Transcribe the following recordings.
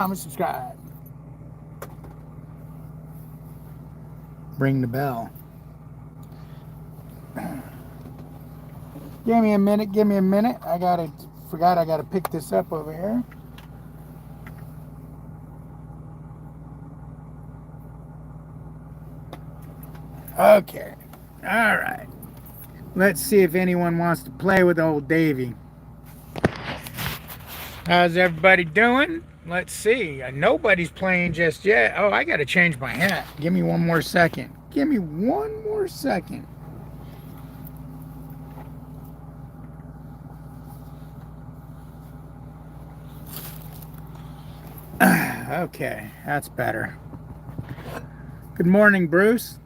comment, subscribe. Ring the bell. Give me a minute. Give me a minute. Forgot I gotta pick this up over here. Okay. All right. Let's see if anyone wants to play with old Davy. How's everybody doing? Let's see. Nobody's playing just yet. Oh, I got to change my hat. Give me one more second. Give me one more second. Okay, that's better. Good morning, Bruce.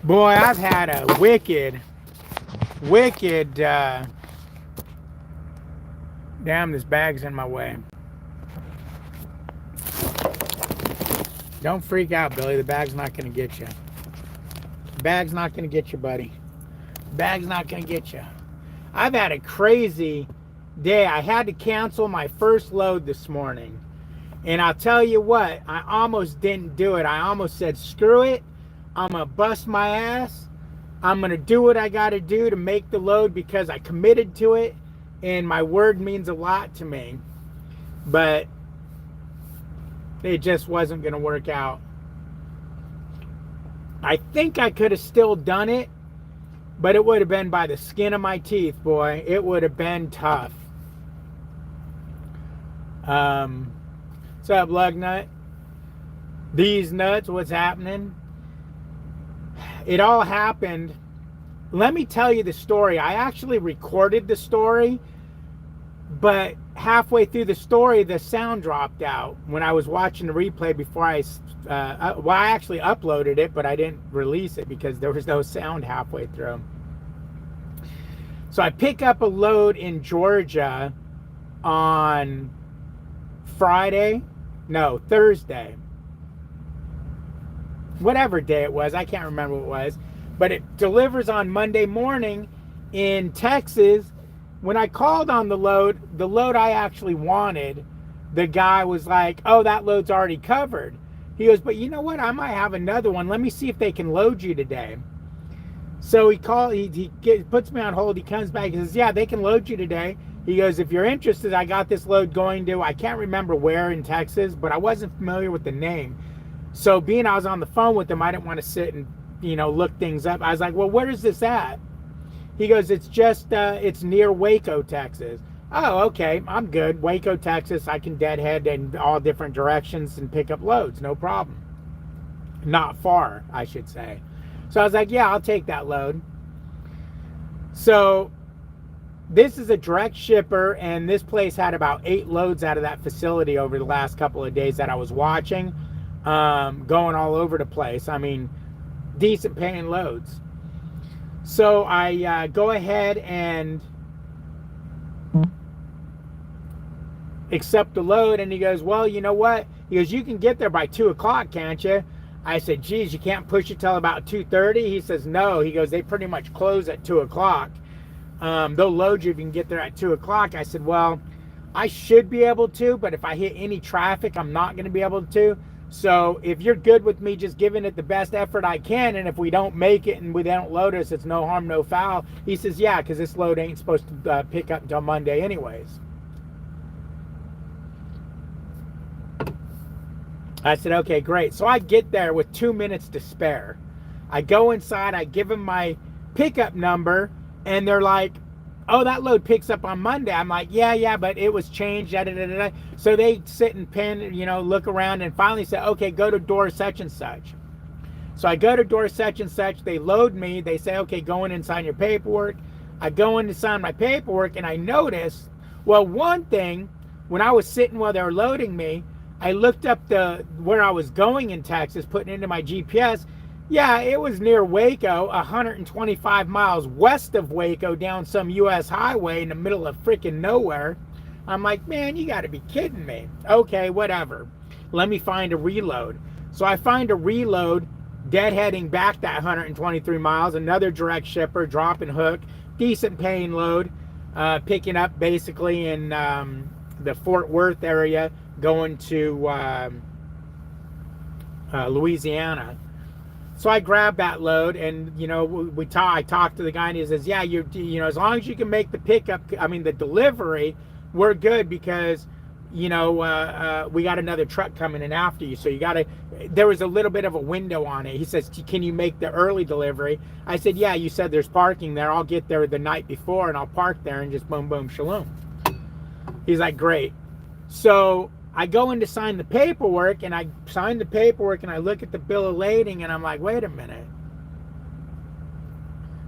Boy, I've had a wicked, damn, this bag's in my way. Don't freak out, Billy. The bag's not going to get you. The bag's not going to get you, buddy. The bag's not going to get you. I've had a crazy day. I had to cancel my first load this morning. And I'll tell you what, I almost didn't do it. I almost said, screw it. I'm going to bust my ass. I'm going to do what I got to do to make the load because I committed to it. And my word means a lot to me. But it just wasn't going to work out. I think I could have still done it. But it would have been by the skin of my teeth, boy. It would have been tough. What's up, Lugnut? These nuts, what's happening? It all happened. Let me tell you the story. I actually recorded the story, but halfway through the story, the sound dropped out when I was watching the replay before I actually uploaded it, but I didn't release it because there was no sound halfway through. So I pick up a load in Georgia on Thursday. Whatever day it was, I can't remember what it was. But it delivers on Monday morning in Texas. When I called on the load I actually wanted, the guy was like, oh, that load's already covered. He goes, but you know what? I might have another one. Let me see if they can load you today. So he puts me on hold. He comes back and says, yeah, they can load you today. He goes, if you're interested, I got this load going to, I can't remember where in Texas, but I wasn't familiar with the name. So being I was on the phone with him, I didn't want to sit and, look things up. I was like, well, where is this at? He goes, it's just, it's near Waco, Texas. Oh, okay, I'm good. Waco, Texas, I can deadhead in all different directions and pick up loads, no problem. Not far, I should say. So I was like, yeah, I'll take that load. So this is a direct shipper, and this place had about 8 loads out of that facility over the last couple of days that I was watching, going all over the place. I mean, decent paying loads. So I go ahead and accept the load, and he goes, well, you know what? He goes, you can get there by 2 o'clock, can't you? I said, geez, you can't push it till about 2:30? He says, no. He goes, they pretty much close at 2 o'clock. They'll load you if you can get there at 2 o'clock. I said, well, I should be able to, but if I hit any traffic, I'm not going to be able to. So if you're good with me just giving it the best effort I can, and if we don't make it and they don't load us, it's no harm, no foul. He says, yeah, because this load ain't supposed to pick up until Monday anyways. I said, okay, great. So I get there with 2 minutes to spare. I go inside, I give them my pickup number, and they're like, oh, that load picks up on Monday. I'm like, yeah, but it was changed. Da, da, da, da. So they sit and pen, look around, and finally say, okay, go to door such and such. So I go to door such and such. They load me. They say, okay, go in and sign your paperwork. I go in to sign my paperwork, and I notice, well, one thing, when I was sitting while they were loading me, I looked up where I was going in Texas, putting it into my GPS. Yeah, it was near Waco, 125 miles west of Waco, down some U.S. highway in the middle of freaking nowhere. I'm like, man, you got to be kidding me. Okay, whatever. Let me find a reload. So I find a reload, deadheading back that 123 miles, another direct shipper, drop and hook, decent paying load, picking up basically in the Fort Worth area, going to Louisiana. So I grabbed that load, and I talked to the guy, and he says, "Yeah, as long as you can make the pickup, the delivery, we're good, because we got another truck coming in after you. So there was a little bit of a window on it." He says, "Can you make the early delivery?" I said, "Yeah, you said there's parking there. I'll get there the night before, and I'll park there, and just boom, boom, shalom." He's like, "Great." So I go in to sign the paperwork, and I sign the paperwork, and I look at the bill of lading, and I'm like, wait a minute.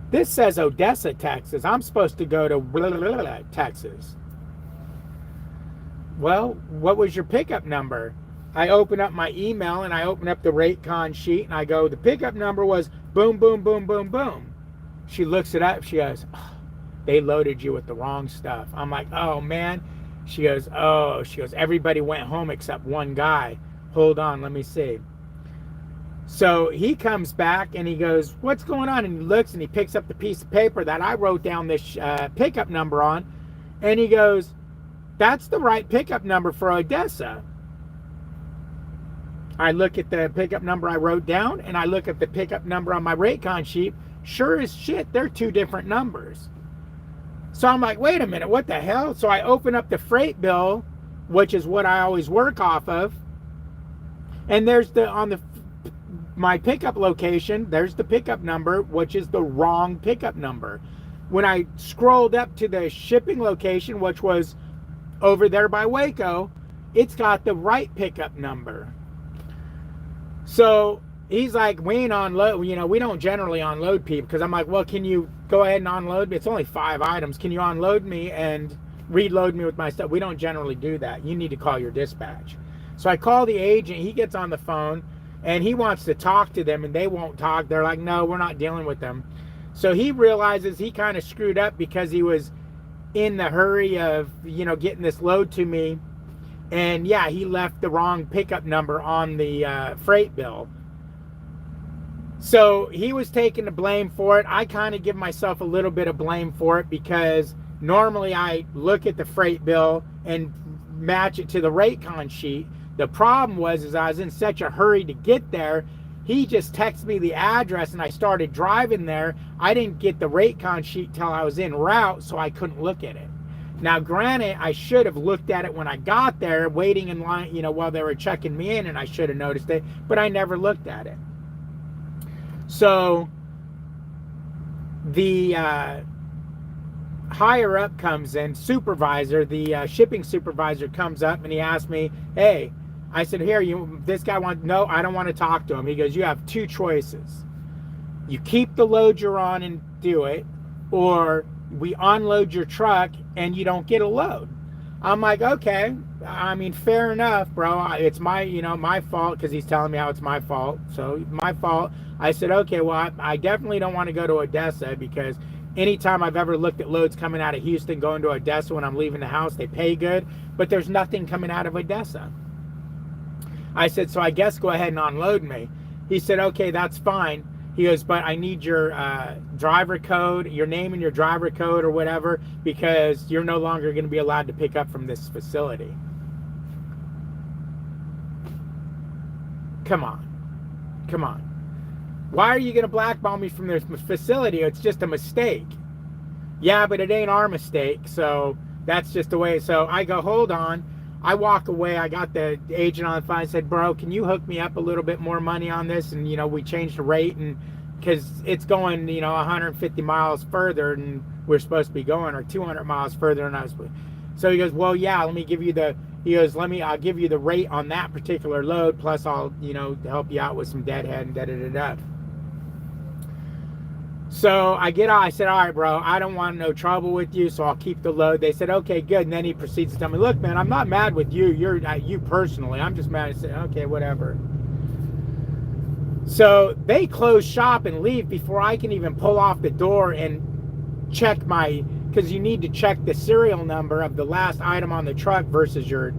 This says Odessa, Texas. I'm supposed to go to Texas. Well, what was your pickup number? I open up my email, and I open up the rate con sheet, and I go, the pickup number was boom, boom, boom, boom, boom. She looks it up. She goes, "Oh, they loaded you with the wrong stuff." I'm like, "Oh, man." She goes, "Everybody went home except one guy." Hold on, let me see. So he comes back, and he goes, "What's going on?" And he looks, and he picks up the piece of paper that I wrote down this pickup number on, and he goes, "That's the right pickup number for Odessa." I look at the pickup number I wrote down, and I look at the pickup number on my Raycon sheet. Sure as shit, they're two different numbers. So I'm like, wait a minute, what the hell? So I open up the freight bill, which is what I always work off of, and there's my pickup location, there's the pickup number, which is the wrong pickup number. When I scrolled up to the shipping location, which was over there by Waco, it's got the right pickup number. So he's like, "We ain't unload, we don't generally unload people." Because I'm like, "Well, can you go ahead and unload me? It's only 5 items. Can you unload me and reload me with my stuff?" "We don't generally do that. You need to call your dispatch." So I call the agent. He gets on the phone, and he wants to talk to them, and they won't talk. They're like, "No, we're not dealing with them." So he realizes he kind of screwed up, because he was in the hurry of, getting this load to me. And yeah, he left the wrong pickup number on the freight bill. So he was taking the blame for it. I kind of give myself a little bit of blame for it, because normally I look at the freight bill and match it to the Raycon sheet. The problem was I was in such a hurry to get there. He just texted me the address, and I started driving there. I didn't get the Raycon sheet till I was en route, so I couldn't look at it. Now, granted, I should have looked at it when I got there, waiting in line, while they were checking me in, and I should have noticed it, but I never looked at it. So the higher up comes in, supervisor, the shipping supervisor comes up, and he asked me, "Hey," I said, "Here, this guy no, I don't want to talk to him." He goes, "You have 2 choices. You keep the load you're on and do it, or we unload your truck and you don't get a load." I'm like, "Okay, fair enough, bro. It's my fault," because he's telling me how it's my fault. So my fault. I said, "Okay, well, I definitely don't want to go to Odessa, because anytime I've ever looked at loads coming out of Houston going to Odessa when I'm leaving the house, they pay good, but there's nothing coming out of Odessa." I said, "So I guess go ahead and unload me." He said, "Okay, that's fine." He goes, "But I need your driver code, your name and your driver code or whatever, because you're no longer going to be allowed to pick up from this facility." Come on. Why are you going to blackball me from this facility? It's just a mistake. "Yeah, but it ain't our mistake, so that's just the way." So I go, "Hold on." I walk away. I got the agent on the phone. I said, "Bro, can you hook me up a little bit more money on this?" And, we changed the rate, and because it's going, 150 miles further than we're supposed to be going, or 200 miles further than I was. So he goes, "Well, yeah, let me give you I'll give you the rate on that particular load, plus I'll, help you out with some deadhead and da-da-da-da." So I get out. I said, "All right, bro, I don't want no trouble with you, so I'll keep the load." They said, "Okay, good." And then he proceeds to tell me, "Look, man, I'm not mad with you. You're you personally. I'm just mad." I said, "Okay, whatever." So they close shop and leave before I can even pull off the door and check because you need to check the serial number of the last item on the truck versus your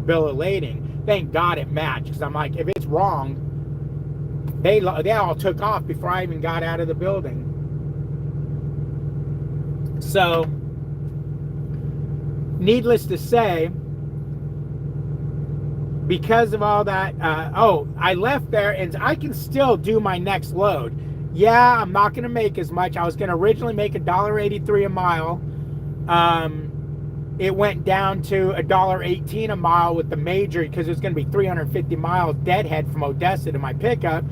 bill of lading. Thank God it matched, because I'm like, if it's wrong, they all took off before I even got out of the building. So, needless to say, because of all that, I left there and I can still do my next load. Yeah, I'm not going to make as much. I was going to originally make $1.83 a mile. It went down to $1.18 a mile with the major because it's going to be 350 miles deadhead from Odessa to my pickup.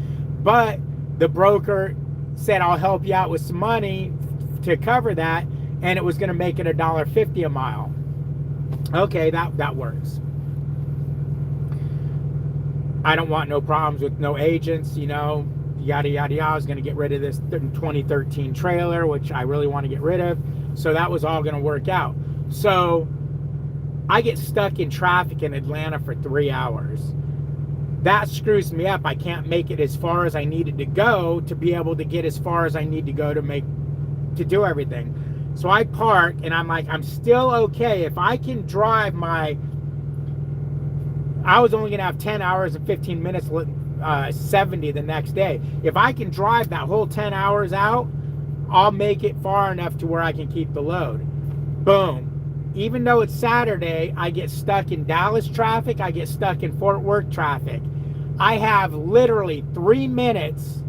But the broker said, I'll help you out with some money to cover that. And it was going to make it $1.50 a mile. Okay, that works. I don't want no problems with no agents, yada, yada, yada. I was going to get rid of this 2013 trailer, which I really want to get rid of. So that was all going to work out. So I get stuck in traffic in Atlanta for 3 hours. That screws me up. I can't make it as far as I needed to go to be able to get as far as I need to go to do everything. So I park and I'm like, I'm still okay. If I can drive I was only going to have 10 hours and 15 minutes, 70 the next day. If I can drive that whole 10 hours out, I'll make it far enough to where I can keep the load. Boom. Even though it's Saturday, I get stuck in Dallas traffic. I get stuck in Fort Worth traffic. I have literally 3 minutes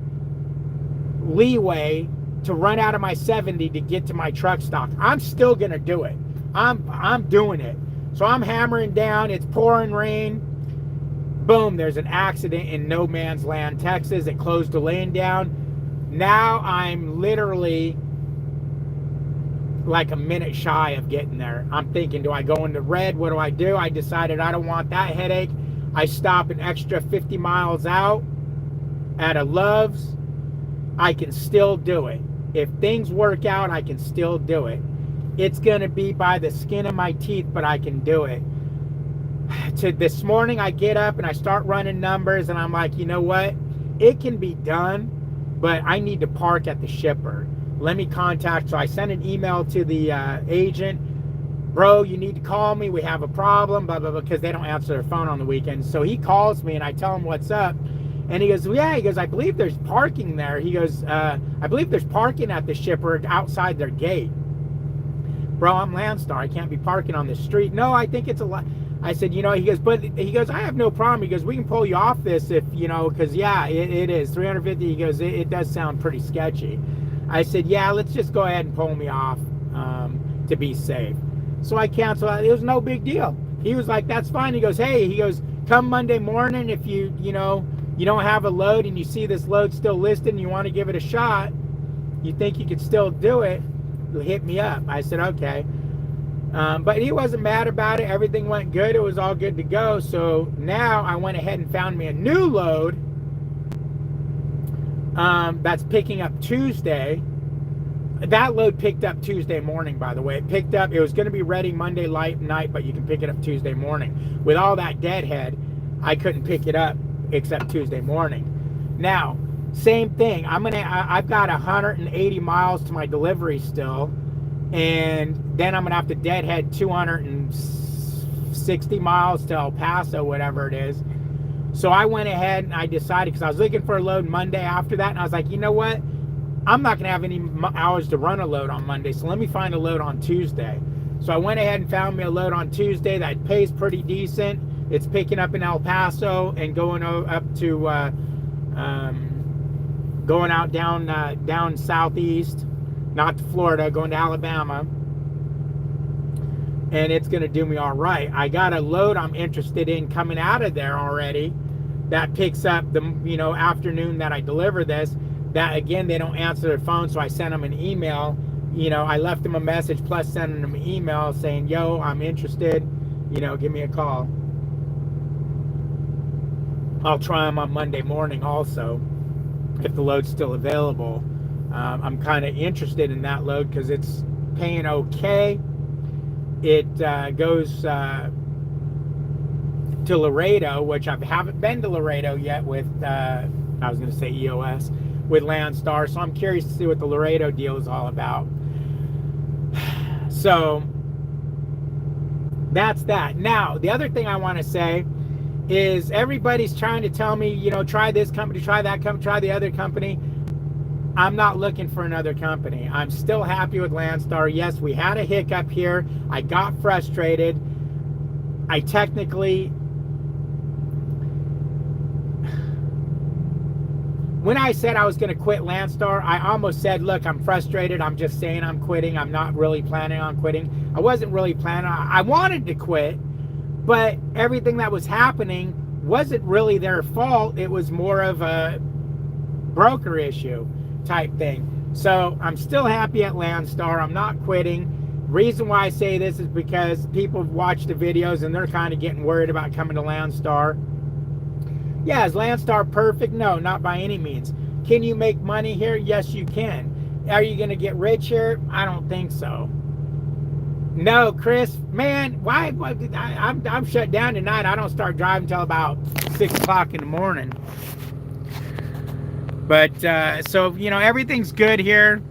leeway to run out of my 70 to get to my truck stop. I'm still going to do it. I'm doing it. So I'm hammering down. It's pouring rain. Boom, there's an accident in no man's land, Texas. It closed the lane down. Now I'm literally like a minute shy of getting there. I'm thinking, do I go into red? What do? I decided I don't want that headache. I stop an extra 50 miles out at a Love's. I can still do it. If things work out, I can still do it. It's going to be by the skin of my teeth, but I can do it. This morning, I get up and I start running numbers, and I'm like, you know what? It can be done, but I need to park at the shipper. Let me contact. So I sent an email to the agent. Bro, you need to call me. We have a problem, blah, blah, blah, because they don't answer their phone on the weekends. So he calls me, and I tell him what's up. And he goes, yeah, he goes, I believe there's parking there. He goes, I believe there's parking at the shipper outside their gate. Bro, I'm Landstar. I can't be parking on the street. No, I think it's a lot. I said, he goes, I have no problem. He goes, we can pull you off this if, because yeah, it is 350. He goes, it does sound pretty sketchy. I said, yeah, let's just go ahead and pull me off to be safe. So I canceled. It was no big deal. He was like, that's fine. He goes, hey, come Monday morning if you don't have a load and you see this load still listed and you want to give it a shot, you think you could still do it, hit me up. I said, okay. But he wasn't mad about it. Everything went good. It was all good to go. So now I went ahead and found me a new load that's picking up Tuesday. That load picked up Tuesday morning, by the way. It was going to be ready Monday night, but you can pick it up Tuesday morning. With all that deadhead, I couldn't pick it up except Tuesday morning. Now, same thing. I've got 180 miles to my delivery still, and then I'm gonna have to deadhead 260 miles to El Paso, whatever it is. So I went ahead and I decided, because I was looking for a load Monday after that, and I was like, you know what? I'm not gonna have any hours to run a load on Monday, so let me find a load on Tuesday. So I went ahead and found me a load on Tuesday that pays pretty decent. It's picking up in El Paso and going up to going out down southeast, not to Florida, going to Alabama, and it's going to do me all right. I got a load I'm interested in coming out of there already that picks up the afternoon that I deliver this. That again, they don't answer their phone, so I sent them an email. I left them a message plus sending them an email saying, yo, I'm interested, give me a call. I'll try them on Monday morning also, if the load's still available. I'm kind of interested in that load because it's paying okay. It goes to Laredo, which I haven't been to Laredo yet with, I was going to say EOS, with Landstar. So I'm curious to see what the Laredo deal is all about. So that's that. Now, the other thing I want to say is everybody's trying to tell me, try this company, try that company, try the other company. I'm not looking for another company. I'm still happy with Landstar. Yes, we had a hiccup here. I got frustrated. I technically, when I said I was going to quit Landstar, I almost said, look, I'm frustrated. I'm just saying I'm quitting. I'm not really planning on quitting. I wasn't really planning. I wanted to quit, but everything that was happening wasn't really their fault. It was more of a broker issue type thing. So I'm still happy at Landstar. I'm not quitting. Reason why I say this is because people have watched the videos and they're kind of getting worried about coming to Landstar. Yeah, is Landstar perfect? No, not by any means. Can you make money here? Yes, you can. Are you going to get rich here? I don't think so. No, Chris, man, why I'm shut down tonight. I don't start driving until about 6 o'clock in the morning. But so, you know, everything's good here.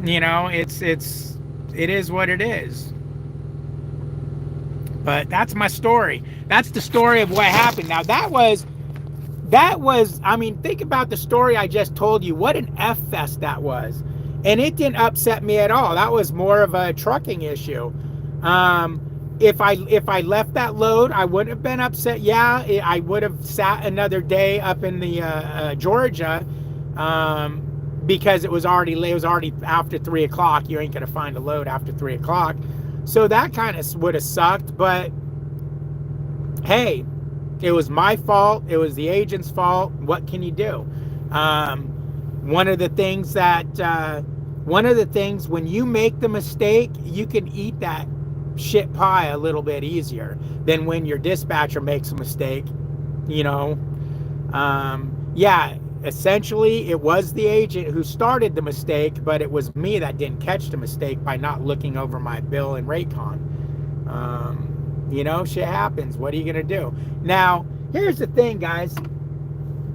You know, it is what it is. But that's my story. That's the story of what happened. Now that was, I mean, think about the story I just told you. What an F fest that was. And it didn't upset me at all. That was more of a trucking issue. If I left that load, I wouldn't have been upset. Yeah, I would have sat another day up in the Georgia, because it was already after 3 o'clock. You ain't gonna find a load after 3 o'clock, so that kind of would have sucked. But hey, it was my fault. It was the agent's fault. What can you do? One of the things when you make the mistake, you can eat that shit pie a little bit easier than when your dispatcher makes a mistake, you know. Yeah, essentially it was the agent who started the mistake, but it was me that didn't catch the mistake by not looking over my bill and Raycon. You know, shit happens. What are you gonna do? Now, here's the thing, guys.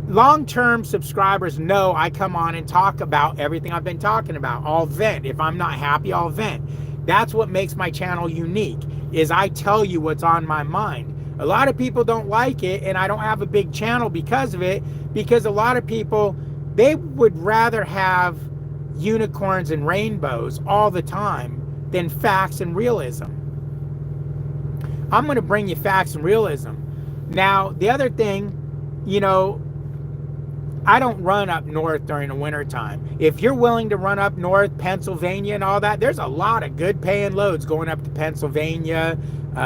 Long-term subscribers know I come on and talk about everything I've been talking about. I'll vent. If I'm not happy, I'll vent. That's what makes my channel unique, is I tell you what's on my mind. A lot of people don't like it, and I don't have a big channel because of it, because a lot of people, they would rather have unicorns and rainbows all the time than facts and realism. I'm going to bring you facts and realism. Now, the other thing, you know, I don't run up north during the winter time. If you're willing to run up north, Pennsylvania and all that, there's a lot of good paying loads going up to Pennsylvania,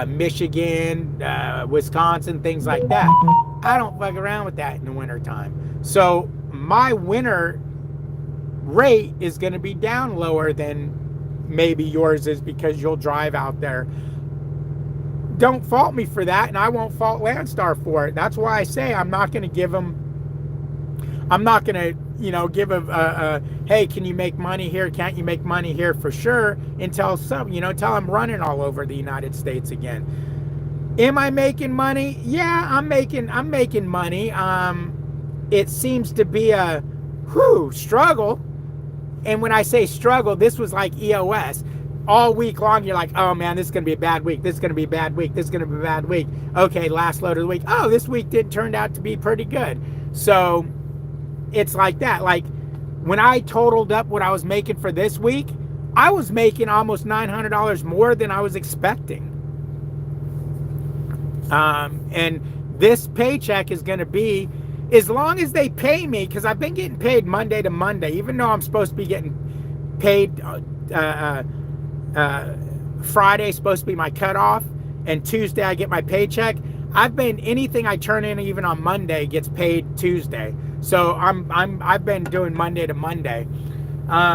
Michigan, Wisconsin, things like that. I don't fuck around with that in the winter time. So my winter rate is going to be down lower than maybe yours is, because you'll drive out there. Don't fault me for that, and I won't fault Landstar for it. That's why I say I'm not going to give them, I'm not going to, you know, give a hey, can you make money here? Can't you make money here for sure? Until until I'm running all over the United States again. Am I making money? Yeah, I'm making money. It seems to be a struggle. And when I say struggle, this was like EOS. All week long, you're like, oh man, this is going to be a bad week. This is going to be a bad week. This is going to be a bad week. Okay, last load of the week. Oh, this week turned out to be pretty good. So it's like that. Like when I totaled up what I was making for this week, I was making almost $900 more than I was expecting. And this paycheck is going to be, as long as they pay me, because I've been getting paid Monday to Monday, even though I'm supposed to be getting paid, Friday's supposed to be my cutoff, and Tuesday I get my paycheck. Anything I turn in even on Monday gets paid Tuesday. So I've been doing Monday to Monday.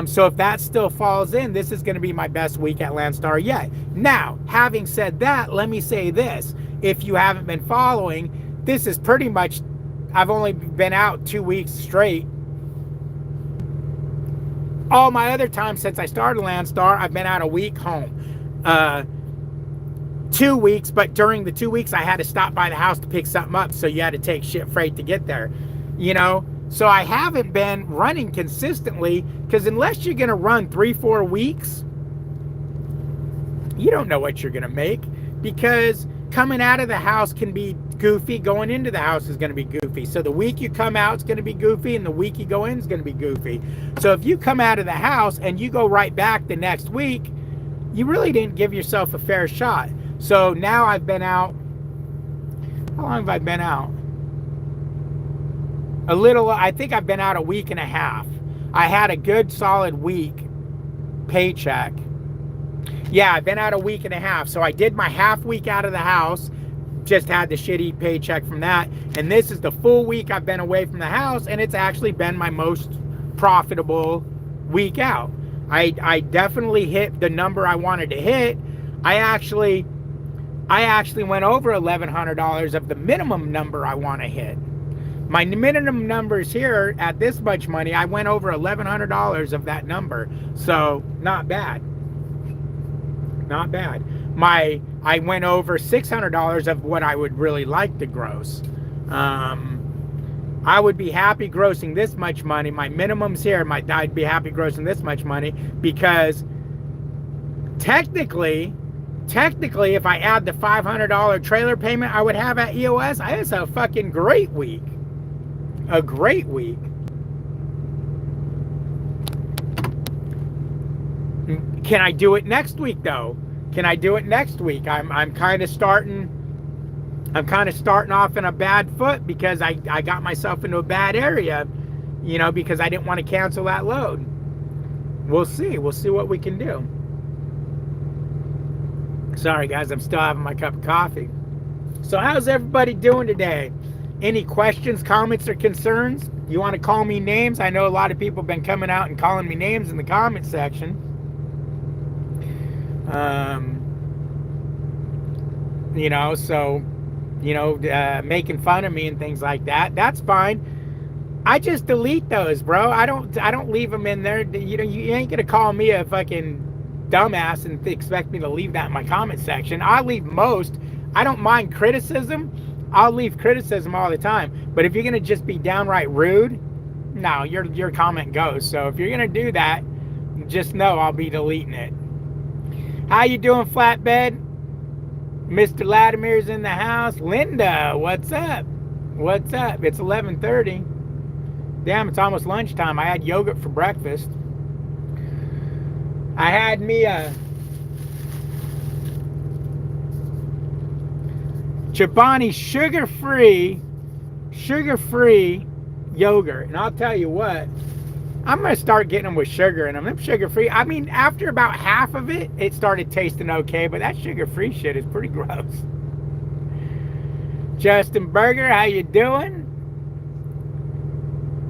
So if that still falls in, this is going to be my best week at Landstar yet. Now, having said that, let me say this. If you haven't been following, this is pretty much, I've only been out 2 weeks straight. All my other time since I started Landstar, I've been out a week home. 2 weeks, but during the 2 weeks, I had to stop by the house to pick something up, so you had to take shit freight to get there. You know, so I haven't been running consistently, because unless you're going to run 3-4 weeks, you don't know what you're going to make, because coming out of the house can be goofy. Going into the house is going to be goofy. So the week you come out is going to be goofy, and the week you go in is going to be goofy. So if you come out of the house and you go right back the next week, you really didn't give yourself a fair shot. So now I've been out. How long have I been out? I think I've been out a week and a half. I had a good solid week paycheck. Yeah, I've been out a week and a half. So I did my half week out of the house, just had the shitty paycheck from that. And this is the full week I've been away from the house, and it's actually been my most profitable week out. I definitely hit the number I wanted to hit. I actually went over $1,100 of the minimum number I want to hit. My minimum numbers here at this much money, I went over $1,100 of that number. So not bad. Not bad. I went over $600 of what I would really like to gross. I would be happy grossing this much money. My minimums here, I'd be happy grossing this much money, because technically, if I add the $500 trailer payment I would have at EOS, it's a fucking great week. A great week. Can I do it next week though? Can I do it next week? I'm kind of starting off in a bad foot, because I got myself into a bad area, because I didn't want to cancel that load. We'll see what we can do. Sorry guys, I'm still having my cup of coffee. So how's everybody doing today? Any questions, comments, or concerns? You want to call me names? I know a lot of people have been coming out and calling me names in the comment section. Making fun of me and things like that. That's fine. I just delete those, bro. I don't leave them in there. You ain't gonna call me a fucking dumbass and expect me to leave that in my comment section. I leave most. I don't mind criticism. I'll leave criticism all the time. But if you're gonna just be downright rude, no, your comment goes. So if you're gonna do that, just know I'll be deleting it. How you doing, Flatbed? Mr. Latimer's in the house. Linda, what's up? What's up? It's 11:30. Damn, it's almost lunchtime. I had yogurt for breakfast. I had me a Chobani sugar-free yogurt. And I'll tell you what, I'm going to start getting them with sugar in them. Them sugar-free, I mean, after about half of it, it started tasting okay, but that sugar-free shit is pretty gross. Justin Berger, how you doing?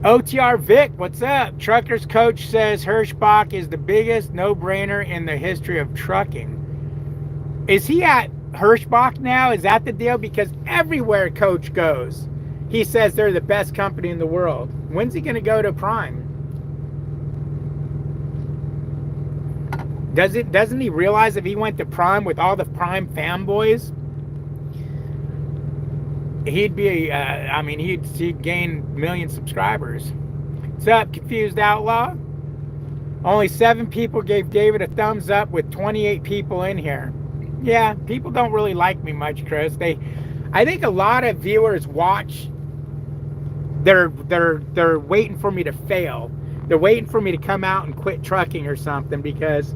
OTR Vic, what's up? Truckers Coach says Hirschbach is the biggest no-brainer in the history of trucking. Is he at Hirschbach now? Is that the deal? Because everywhere Coach goes, he says they're the best company in the world. When's he going to go to Prime? Doesn't he realize if he went to Prime with all the Prime fanboys, he'd be, he'd gain million subscribers. What's up, Confused Outlaw? Only 7 people gave David a thumbs up with 28 people in here. Yeah, people don't really like me much, Chris. I think a lot of viewers watch. They're waiting for me to fail. They're waiting for me to come out and quit trucking or something, because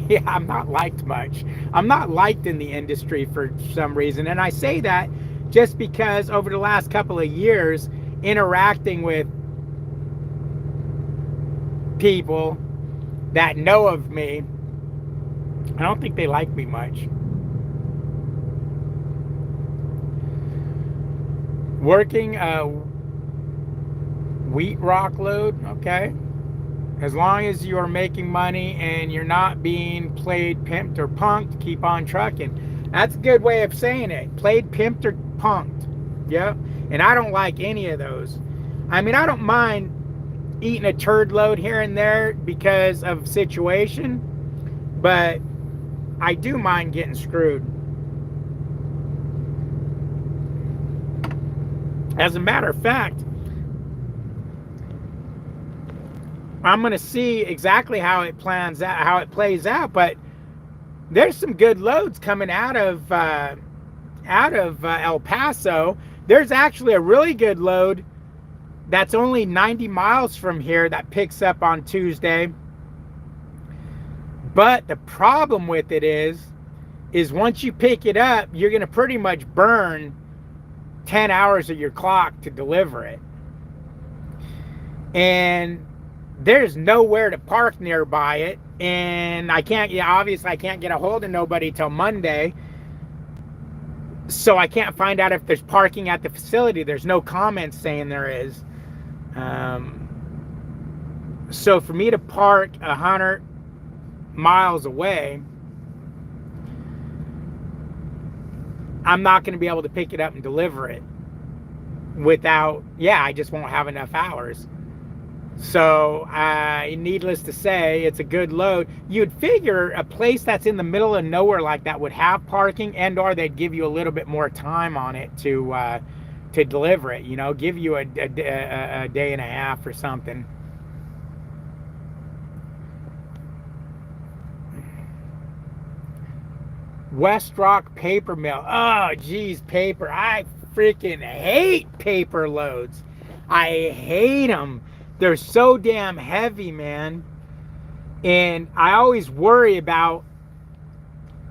yeah, I'm not liked much. I'm not liked in the industry for some reason. And I say that just because over the last couple of years, interacting with people that know of me, I don't think they like me much. Working a wheat rock load, okay. As long as you are making money and you're not being played, pimped, or punked, keep on trucking. That's a good way of saying it. Played, pimped, or punked. Yep. And I don't like any of those. I mean, I don't mind eating a turd load here and there because of situation, but I do mind getting screwed. As a matter of fact, I'm going to see exactly how it plays out, but there's some good loads coming out of El Paso, there's actually a really good load that's only 90 miles from here that picks up on Tuesday. But the problem with it is once you pick it up, you're going to pretty much burn 10 hours of your clock to deliver it. And there's nowhere to park nearby it. And obviously I can't get a hold of nobody till Monday. So I can't find out if there's parking at the facility. There's no comments saying there is. So for me to park 100 miles away, I'm not going to be able to pick it up and deliver it I just won't have enough hours. So needless to say, it's a good load. You'd figure a place that's in the middle of nowhere like that would have parking, and or they'd give you a little bit more time on it to deliver it, give you a day and a half or something. West Rock paper mill. Oh, geez, paper. I freaking hate paper loads. I hate them. They're so damn heavy, man. And I always worry about,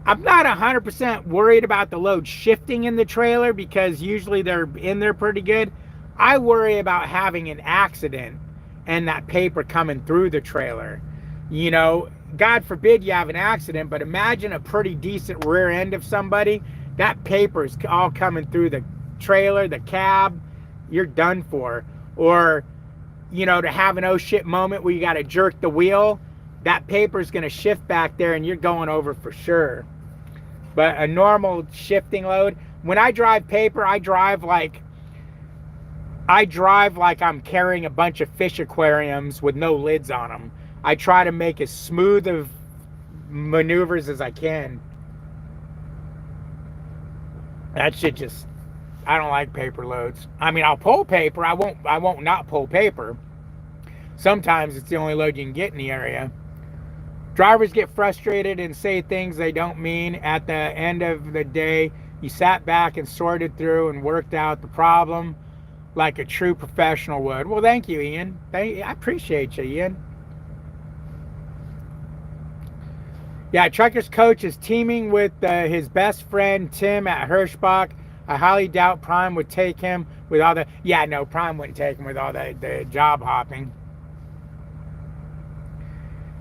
I'm not 100% worried about the load shifting in the trailer because usually they're in there pretty good. I worry about having an accident and that paper coming through the trailer. God forbid you have an accident, but imagine a pretty decent rear end of somebody. That paper's all coming through the trailer, the cab. You're done for. Or, to have an oh shit moment where you got to jerk the wheel, that paper's going to shift back there and you're going over for sure. But a normal shifting load, when I drive paper, I drive like I'm carrying a bunch of fish aquariums with no lids on them. I try to make as smooth of maneuvers as I can. That shit just, I don't like paper loads. I mean, I'll pull paper. I won't not pull paper. Sometimes it's the only load you can get in the area. Drivers get frustrated and say things they don't mean. At the end of the day, you sat back and sorted through and worked out the problem like a true professional would. Well, thank you, Ian. I appreciate you, Ian. Yeah, Trucker's coach is teaming with his best friend Tim at Hirschbach. I highly doubt Prime would take him with all the... Yeah, no, Prime wouldn't take him with all the job hopping.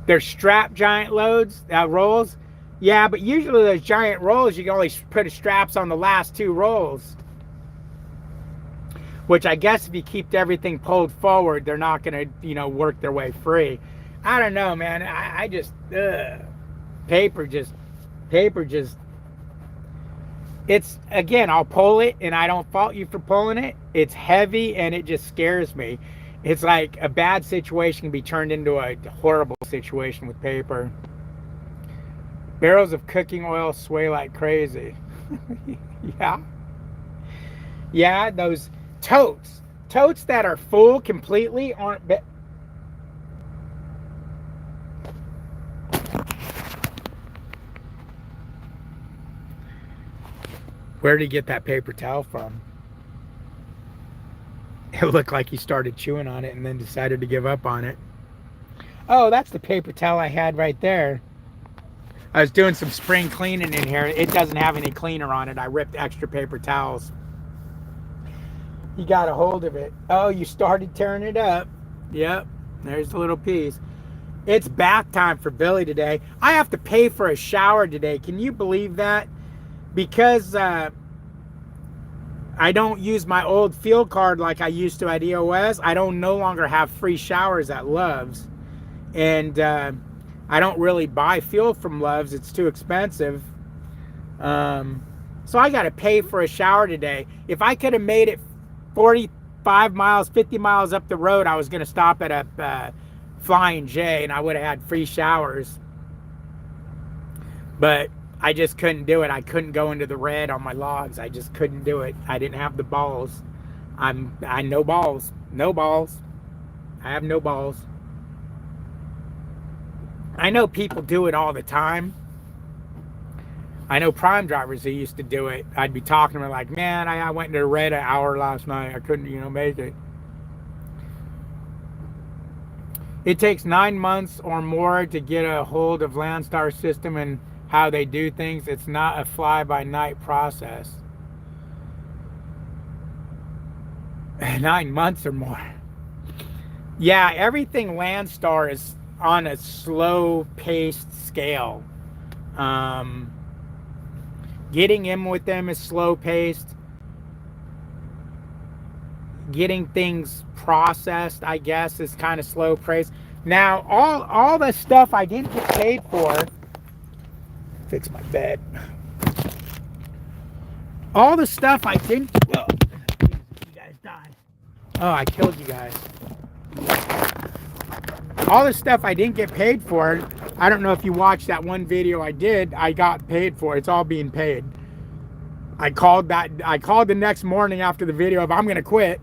There's strap giant rolls. Yeah, but usually those giant rolls, you can only put straps on the last two rolls. Which I guess if you keep everything pulled forward, they're not going to, work their way free. I don't know, man. I just... Paper just, it's, again, I'll pull it and I don't fault you for pulling it. It's heavy and it just scares me. It's like a bad situation can be turned into a horrible situation with paper. Barrels of cooking oil sway like crazy. Yeah, those totes that are full completely aren't... Where did he get that paper towel from? It looked like he started chewing on it and then decided to give up on it. Oh, that's the paper towel I had right there. I was doing some spring cleaning in here. It doesn't have any cleaner on it. I ripped extra paper towels. He got a hold of it. Oh, you started tearing it up. Yep, there's the little piece. It's bath time for Billy today. I have to pay for a shower today. Can you believe that? Because I don't use my old fuel card like I used to at EOS, I don't no longer have free showers at Love's. And I don't really buy fuel from Love's. It's too expensive. So I got to pay for a shower today. If I could have made it 45 miles, 50 miles up the road, I was going to stop at a Flying J and I would have had free showers. But I just couldn't do it. I couldn't go into the red on my logs. I just couldn't do it. I didn't have the balls. I no balls. No balls. I have no balls. I know people do it all the time. I know prime drivers who used to do it. I'd be talking to them like, man, I went into the red an hour last night. I couldn't, make it. It takes 9 months or more to get a hold of Landstar system and how they do things. It's not a fly-by-night process. 9 months or more. Yeah, everything Landstar is on a slow-paced scale. Getting in with them is slow-paced. Getting things processed, I guess, is kind of slow-paced. Now, all the stuff I didn't get paid for. Fix my bed. All the stuff I didn't. Oh, you guys died. Oh, I killed you guys. All the stuff I didn't get paid for. I don't know if you watched that one video I did. I got paid for. It's all being paid. I called the next morning after the video of I'm going to quit.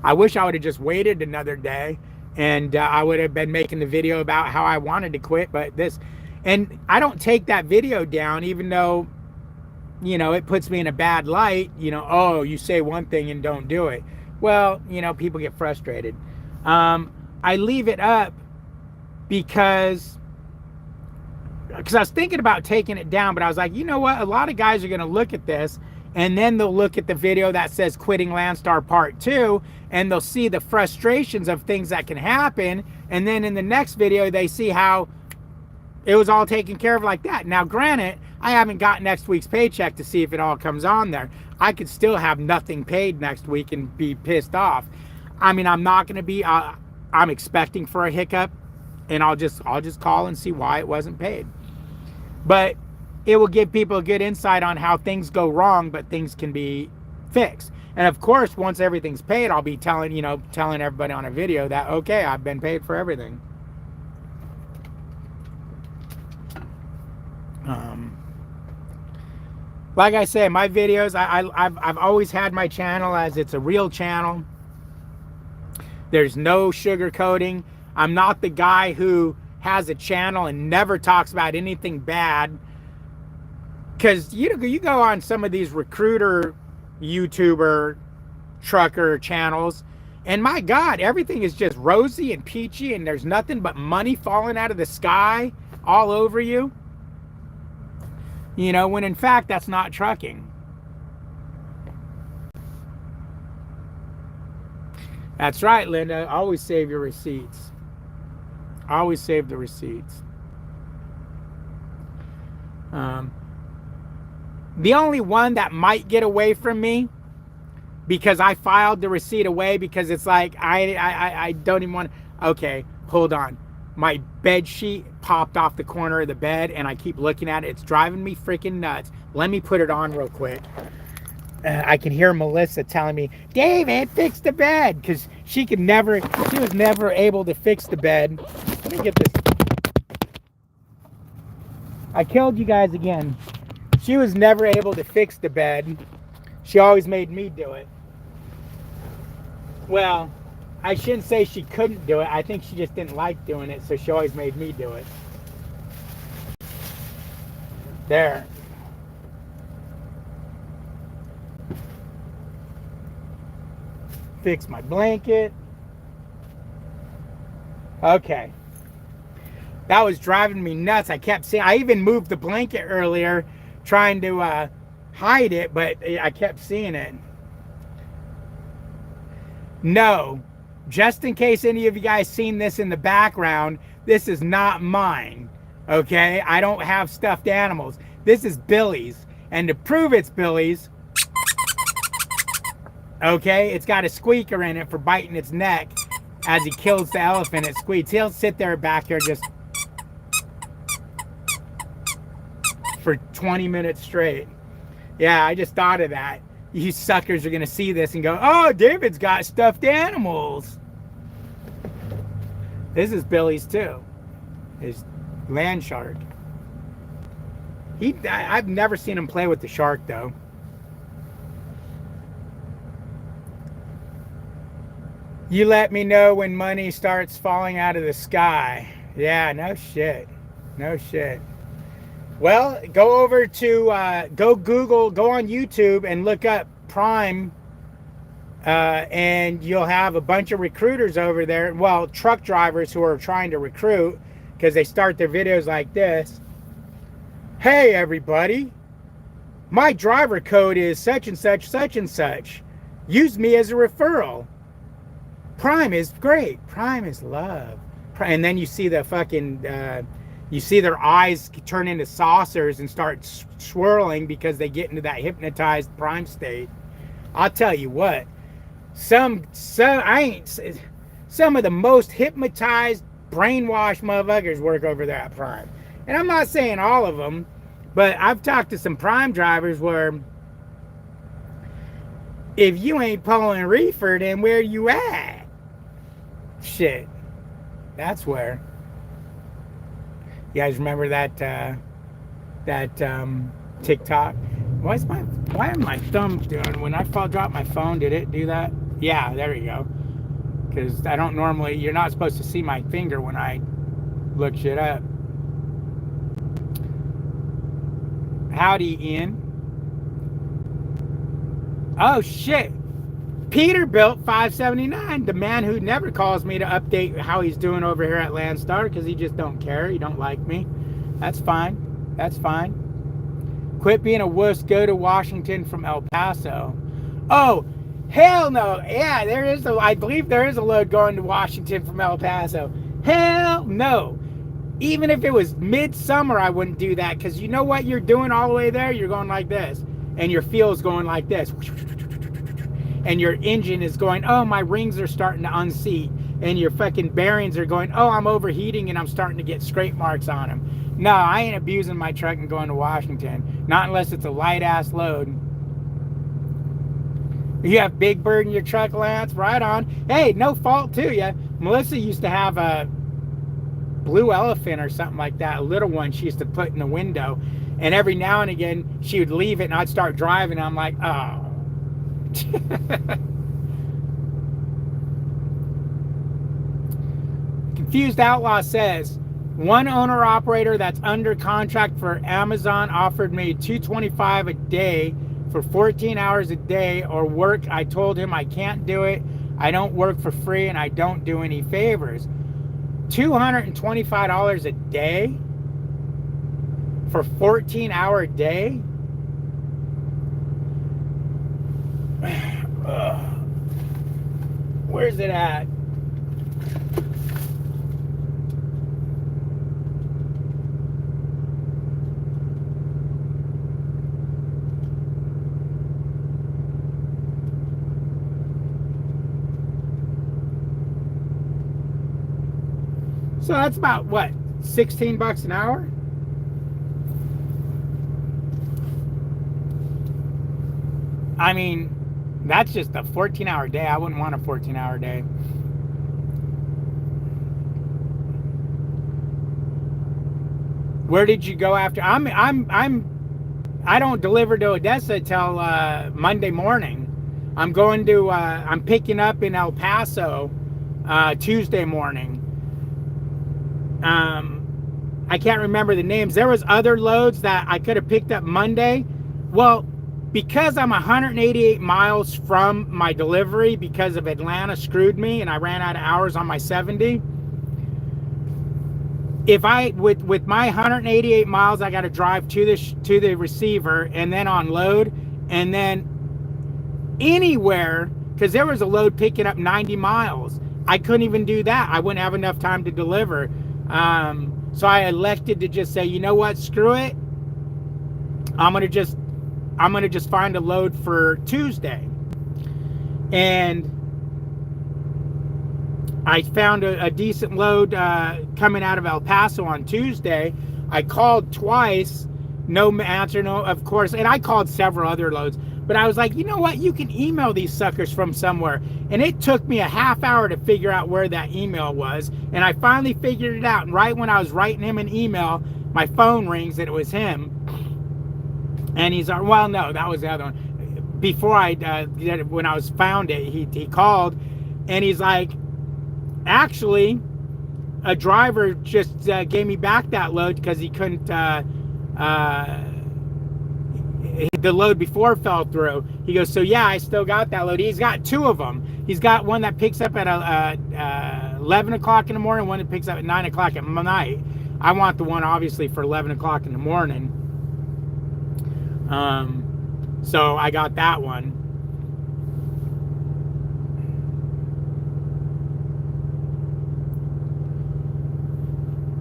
I wish I would have just waited another day, and I would have been making the video about how I wanted to quit. But and I don't take that video down, even though, it puts me in a bad light. Oh, you say one thing and don't do it. Well, people get frustrated. I leave it up because I was thinking about taking it down, but I was like, you know what? A lot of guys are going to look at this, and then they'll look at the video that says Quitting Landstar Part 2, and they'll see the frustrations of things that can happen, and then in the next video, they see how it was all taken care of like that. Now, granted, I haven't got next week's paycheck to see if it all comes on there. I could still have nothing paid next week and be pissed off. I mean, I'm not going to be, I'm expecting for a hiccup, and I'll just call and see why it wasn't paid. But it will give people a good insight on how things go wrong, but things can be fixed. And of course, once everything's paid, I'll be telling everybody on a video that, okay, I've been paid for everything. Like I say, my videos, I've always had my channel as it's a real channel. There's no sugarcoating. I'm not the guy who has a channel and never talks about anything bad. Because you go on some of these recruiter, YouTuber, trucker channels, and my God, everything is just rosy and peachy, and there's nothing but money falling out of the sky all over you. When in fact, that's not trucking. That's right, Linda. Always save your receipts. Always save the receipts. The only one that might get away from me, because I filed the receipt away, because it's like, I don't even want to, okay, hold on. My bed sheet popped off the corner of the bed, and I keep looking at it. It's driving me freaking nuts. Let me put it on real quick. I can hear Melissa telling me, David, fix the bed, because she was never able to fix the bed. Let me get this. I killed you guys again. She was never able to fix the bed. She always made me do it. Well, I shouldn't say she couldn't do it. I think she just didn't like doing it, so she always made me do it. There. Fix my blanket. Okay. That was driving me nuts. I kept seeing, I even moved the blanket earlier trying to hide it, but I kept seeing it. No, just in case any of you guys seen this in the background, this is not mine, okay? I don't have stuffed animals. This is Billy's, and to prove it's Billy's, okay, it's got a squeaker in it for biting its neck. As he kills the elephant, it squeaks. He'll sit there back here just for 20 minutes straight. Yeah, I just thought of that. You suckers are going to see this and go, oh, David's got stuffed animals. This is Billy's too. His land shark. I've never seen him play with the shark though. You let me know when money starts falling out of the sky. Yeah, no shit. No shit. Well, go over to go Google, go on YouTube and look up Prime, and you'll have a bunch of recruiters over there. Well, truck drivers who are trying to recruit, because they start their videos like this. Hey, everybody. My driver code is such and such, such and such. Use me as a referral. Prime is great. Prime is love. And then you see the fucking, you see their eyes turn into saucers and start swirling because they get into that hypnotized Prime state. I'll tell you what, some of the most hypnotized, brainwashed motherfuckers work over there at Prime. And I'm not saying all of them, but I've talked to some Prime drivers where if you ain't pulling reefer, then where you at? Shit. That's where. You guys remember that TikTok? Why am my thumb doing? When I drop my phone, did it do that? Yeah, there you go. Because I don't normally, you're not supposed to see my finger when I look shit up. Howdy, Ian. Oh shit. Peterbilt 579, the man who never calls me to update how he's doing over here at Landstar because he just don't care. He don't like me. That's fine. That's fine. Quit being a wuss. Go to Washington from El Paso. Oh, hell no. Yeah, I believe there is a load going to Washington from El Paso. Hell no. Even if it was midsummer, I wouldn't do that because you know what you're doing all the way there? You're going like this. And your fuel's going like this. And your engine is going, oh, my rings are starting to unseat. And your fucking bearings are going, oh, I'm overheating and I'm starting to get scrape marks on them. No, I ain't abusing my truck and going to Washington. Not unless it's a light-ass load. You have Big Bird in your truck, Lance? Right on. Hey, no fault to you. Melissa used to have a blue elephant or something like that, a little one she used to put in the window. And every now and again, she would leave it and I'd start driving. And I'm like, oh. Confused Outlaw says, one owner operator that's under contract for Amazon offered me $225 a day for 14 hours a day or work. I told him I can't do it. I don't work for free and I don't do any favors. $225 a day for 14-hour day? Where's it at? So that's about what, $16 an hour? I mean, that's just a 14-hour day. I wouldn't want a 14-hour day. Where did you go after? I don't deliver to Odessa till Monday morning. I'm going to I'm picking up in El Paso Tuesday morning. I can't remember the names. There was other loads that I could have picked up Monday. Well, because I'm 188 miles from my delivery because of Atlanta screwed me and I ran out of hours on my 70. If I with my 188 miles, I got to drive to the receiver and then unload and then anywhere, because there was a load picking up 90 miles. I couldn't even do that. I wouldn't have enough time to deliver. So I elected to just say, you know what, screw it. I'm gonna just find a load for Tuesday. And I found a decent load coming out of El Paso on Tuesday. I called twice, no answer, no, of course, and I called several other loads. But I was like, you know what? You can email these suckers from somewhere. And it took me a half hour to figure out where that email was. And I finally figured it out. And right when I was writing him an email, my phone rings and it was him. And he's like, well, no, that was the other one. Before when I was found it, he called and he's like, actually, a driver just gave me back that load because he couldn't the load before fell through. He goes, so yeah, I still got that load. He's got two of them. He's got one that picks up at 11 o'clock in the morning, one that picks up at 9 o'clock at night. I want the one obviously for 11 o'clock in the morning. So I got that one.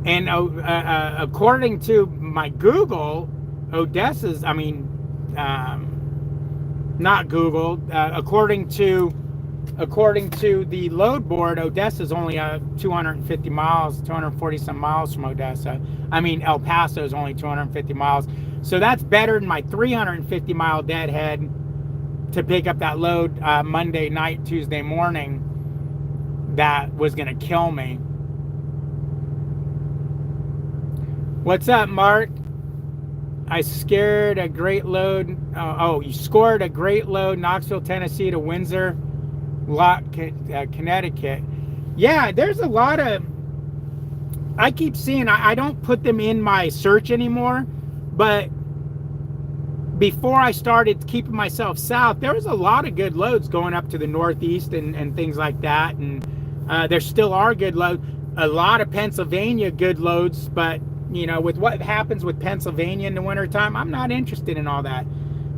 And according to my Google, Odessa's, I mean, not Google, according to the load board, Odessa's only 250 miles, 240 some miles from Odessa. I mean, El Paso is only 250 miles. So that's better than my 350 mile deadhead to pick up that load Monday night, Tuesday morning. That was going to kill me. What's up, Mark? I scared a great load. You scored a great load, Knoxville, Tennessee to Windsor, Connecticut. Yeah, there's a lot of. I keep seeing. I don't put them in my search anymore, but before I started keeping myself south, there was a lot of good loads going up to the Northeast and things like that, and there still are good loads. A lot of Pennsylvania good loads, but you know, with what happens with Pennsylvania in the wintertime, I'm not interested in all that.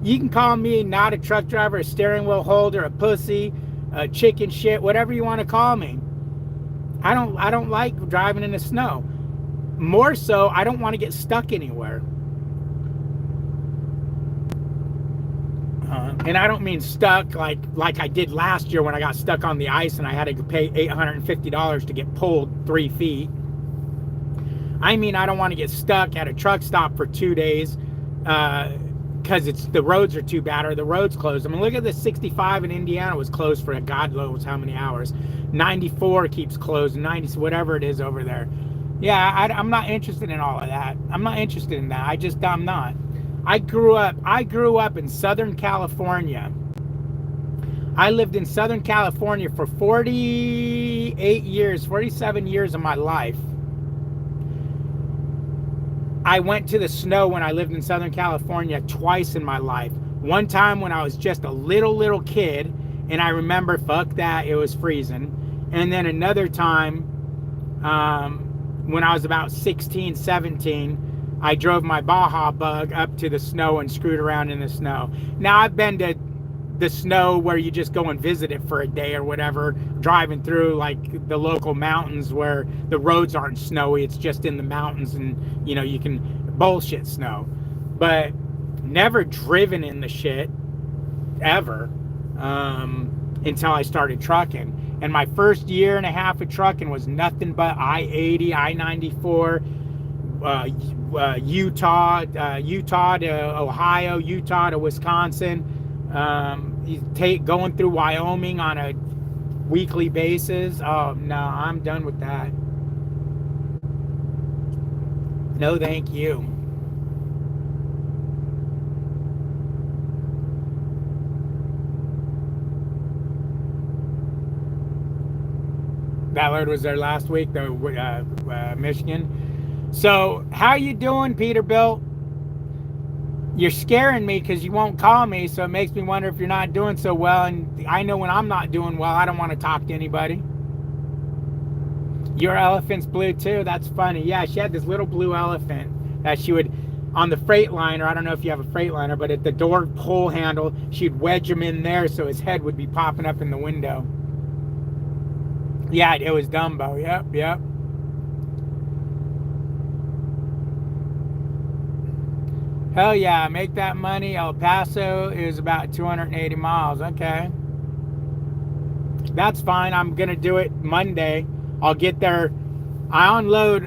You can call me not a truck driver, a steering wheel holder, a pussy, a chicken shit, whatever you want to call me. I don't like driving in the snow. More so, I don't want to get stuck anywhere. And I don't mean stuck like I did last year when I got stuck on the ice and I had to pay $850 to get pulled 3 feet. I mean, I don't want to get stuck at a truck stop for 2 days because the roads are too bad or the roads closed. I mean, look at the 65 in Indiana was closed for God knows how many hours. 94 keeps closed, 90, whatever it is over there. Yeah, I'm not interested in all of that. I'm not interested in that. I'm not. I grew up in Southern California. I lived in Southern California for 48 years, 47 years of my life. I went to the snow when I lived in Southern California twice in my life. One time when I was just a little kid, and I remember, fuck that, it was freezing. And then another time, when I was about 16, 17, I drove my Baja Bug up to the snow and screwed around in the snow. Now, I've been to the snow where you just go and visit it for a day or whatever, driving through like the local mountains where the roads aren't snowy, it's just in the mountains and you know you can bullshit snow, but never driven in the shit ever until I started trucking. And my first year and a half of trucking was nothing but I-80, I-94, Utah to Ohio, Utah to Wisconsin, going through Wyoming on a weekly basis. Oh no, I'm done with that. No, thank you. That load was there last week, Michigan. So, how you doing, Peterbilt? You're scaring me because you won't call me, so it makes me wonder if you're not doing so well. And I know when I'm not doing well, I don't want to talk to anybody. Your elephant's blue too. That's funny. Yeah, she had this little blue elephant that she would, on the Freightliner, I don't know if you have a Freightliner, but at the door pull handle, she'd wedge him in there so his head would be popping up in the window. Yeah, it was Dumbo. Yep. Hell yeah, make that money. El Paso is about 280 miles. Okay. That's fine. I'm going to do it Monday. I'll get there. I unload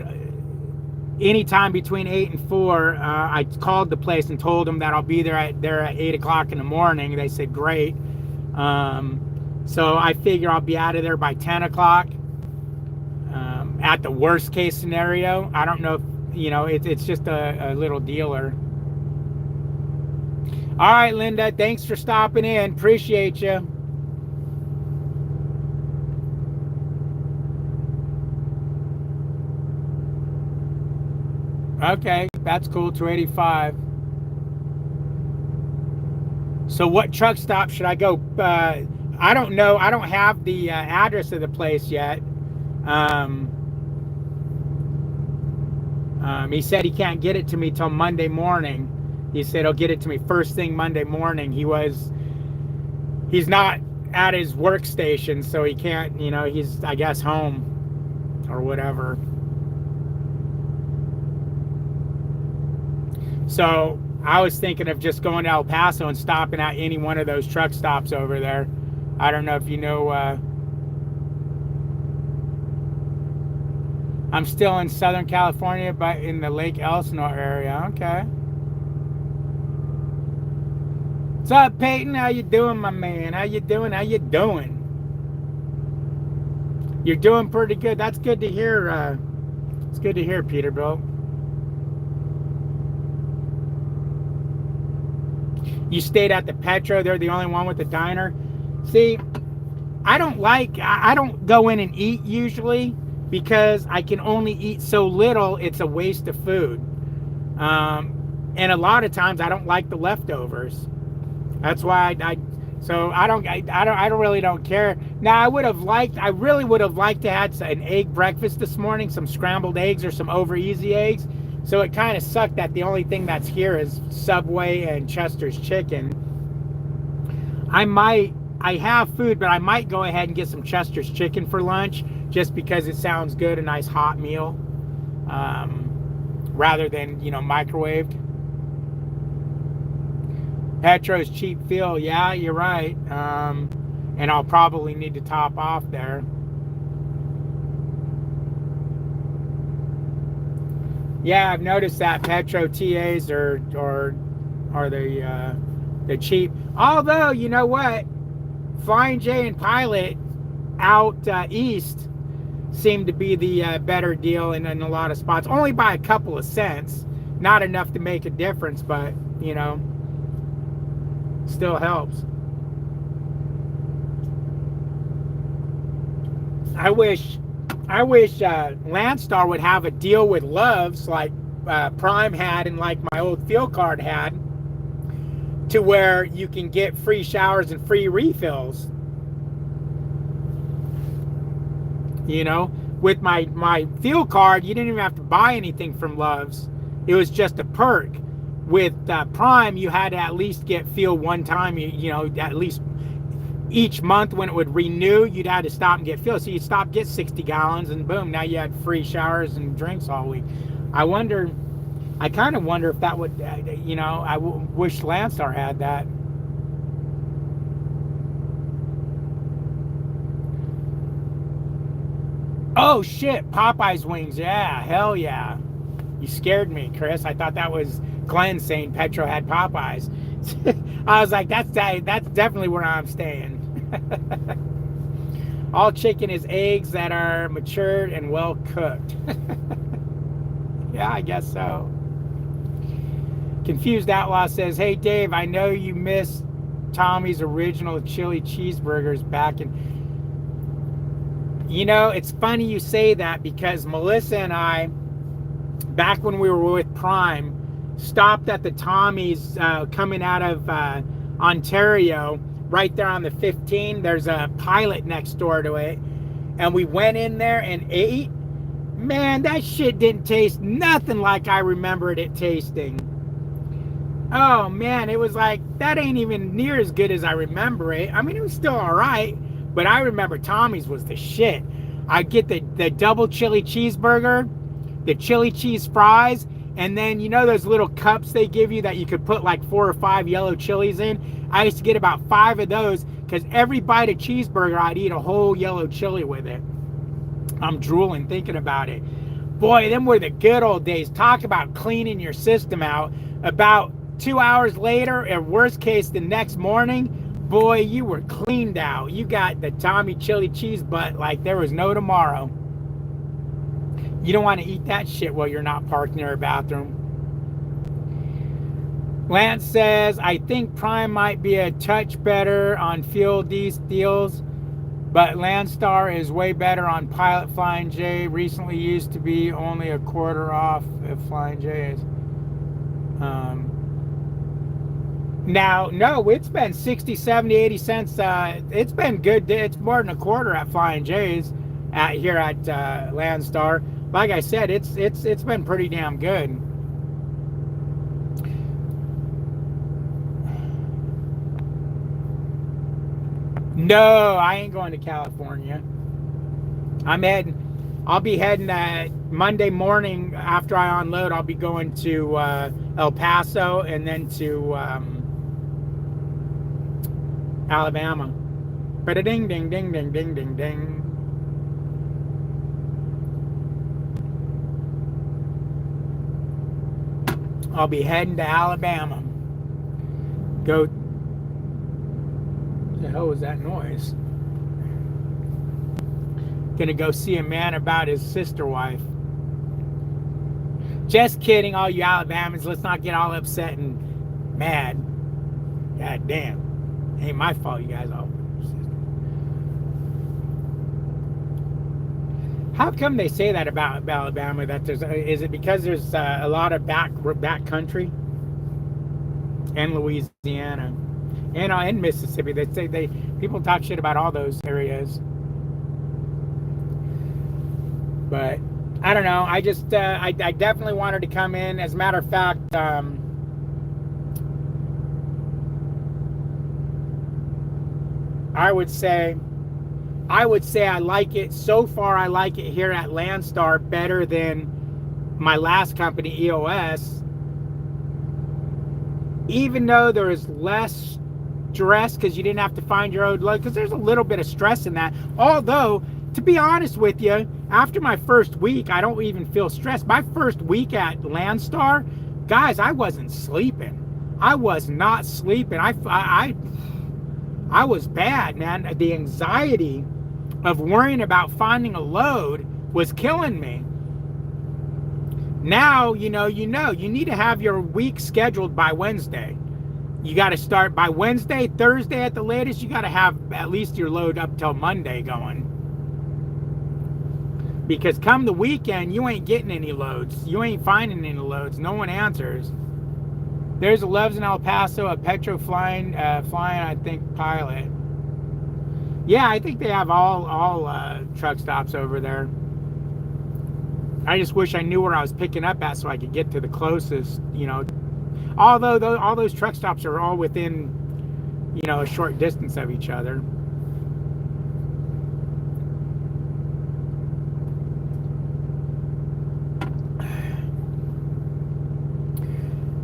anytime between 8 and 4. I called the place and told them that I'll be there at 8 o'clock in the morning. They said, great. So I figure I'll be out of there by 10 o'clock. At the worst case scenario, I don't know if, you know, it's just a little dealer. All right, Linda, thanks for stopping in. Appreciate you. Okay. that's cool. 285. So what truck stop should I go? I don't know. I don't have the address of the place yet. He said he can't get it to me till Monday morning. He said he'll get it to me first thing Monday morning. He's not at his workstation, so he can't, he's, I guess, home or whatever. So I was thinking of just going to El Paso and stopping at any one of those truck stops over there. I don't know if you know. I'm still in Southern California, but in the Lake Elsinore area. Okay. What's up, Peyton? How you doing, my man? How you doing? You're doing pretty good. That's good to hear. It's good to hear, Peterbilt. You stayed at the Petro. They're the only one with the diner. See, I don't go in and eat usually because I can only eat so little. It's a waste of food. And a lot of times I don't like the leftovers. That's why I really don't care. Now I really would have liked to have an egg breakfast this morning, some scrambled eggs or some over easy eggs. So it kind of sucked that the only thing that's here is Subway and Chester's Chicken. I have food, but I might go ahead and get some Chester's Chicken for lunch just because it sounds good, a nice hot meal, rather than, microwaved. Petro's cheap fuel. Yeah, you're right. And I'll probably need to top off there. Yeah, I've noticed that Petro TAs are the cheap. Although, you know what? Flying J and Pilot out east seem to be the better deal in a lot of spots. Only by a couple of cents. Not enough to make a difference, but, still helps. I wish Landstar would have a deal with Love's like Prime had and like my old fuel card had, to where you can get free showers and free refills. With my fuel card, you didn't even have to buy anything from Love's. It was just a perk. With Prime, you had to at least get fuel one time. At least each month when it would renew, you'd have to stop and get fuel. So you'd stop, get 60 gallons, and boom, now you had free showers and drinks all week. I kind of wonder if that would, I wish Landstar had that. Oh shit, Popeye's wings. Yeah, hell yeah. You scared me, Chris. I thought that was Glenn saying Petro had Popeyes. I was like, that's definitely where I'm staying. All chicken is eggs that are matured and well cooked. Yeah, I guess so. Confused Outlaw says, hey Dave, I know you missed Tommy's original chili cheeseburgers back in... It's funny you say that because Melissa and I, back when we were with Prime, stopped at the Tommy's coming out of Ontario, right there on the 15. There's a Pilot next door to it. And we went in there and ate. Man, that shit didn't taste nothing like I remembered it tasting. Oh, man, it was like, that ain't even near as good as I remember it. I mean, it was still all right, but I remember Tommy's was the shit. I'd get the double chili cheeseburger, the chili cheese fries, and then, those little cups they give you that you could put like 4 or 5 yellow chilies in? I used to get about 5 of those because every bite of cheeseburger, I'd eat a whole yellow chili with it. I'm drooling thinking about it. Boy, them were the good old days. Talk about cleaning your system out. About 2 hours later, or worst case, the next morning, boy, you were cleaned out. You got the Tommy chili cheese butt like there was no tomorrow. You don't want to eat that shit while you're not parked near a bathroom. Lance says, I think Prime might be a touch better on fuel deals, but Landstar is way better on Pilot. Flying J recently used to be only a quarter off if Flying J is. Now, no, it's been 60, 70, 80 cents. It's been good. It's more than a quarter at Flying J's here at Landstar. Like I said, it's been pretty damn good. No, I ain't going to California. I'll be heading Monday morning after I unload. I'll be going to El Paso and then to Alabama. But a ding, ding, ding, ding, ding, ding, ding. I'll be heading to Alabama. Go. What the hell was that noise? Gonna go see a man about his sister wife. Just kidding, all you Alabamans. Let's not get all upset and mad. God damn. Ain't my fault you guys all. How come they say that about Alabama? That is it because there's a lot of back country? And Louisiana, and Mississippi. They say people talk shit about all those areas. But I don't know. I just I definitely wanted to come in. As a matter of fact, I would say I like it so far. I like it here at Landstar better than my last company, EOS. Even though there is less stress because you didn't have to find your own load, because there's a little bit of stress in that. Although, to be honest with you, after my first week, I don't even feel stressed. My first week at Landstar, guys, I wasn't sleeping. I was not sleeping. I was bad, man. The anxiety of worrying about finding a load was killing me. Now, you need to have your week scheduled by Wednesday. You got to start by Wednesday, Thursday at the latest. You got to have at least your load up till Monday going. Because come the weekend, you ain't getting any loads. You ain't finding any loads. No one answers. There's a Loves in El Paso, a Petro flying, I think, pilot. Yeah, I think they have all truck stops over there. I just wish I knew where I was picking up at so I could get to the closest, Although all those truck stops are all within, a short distance of each other.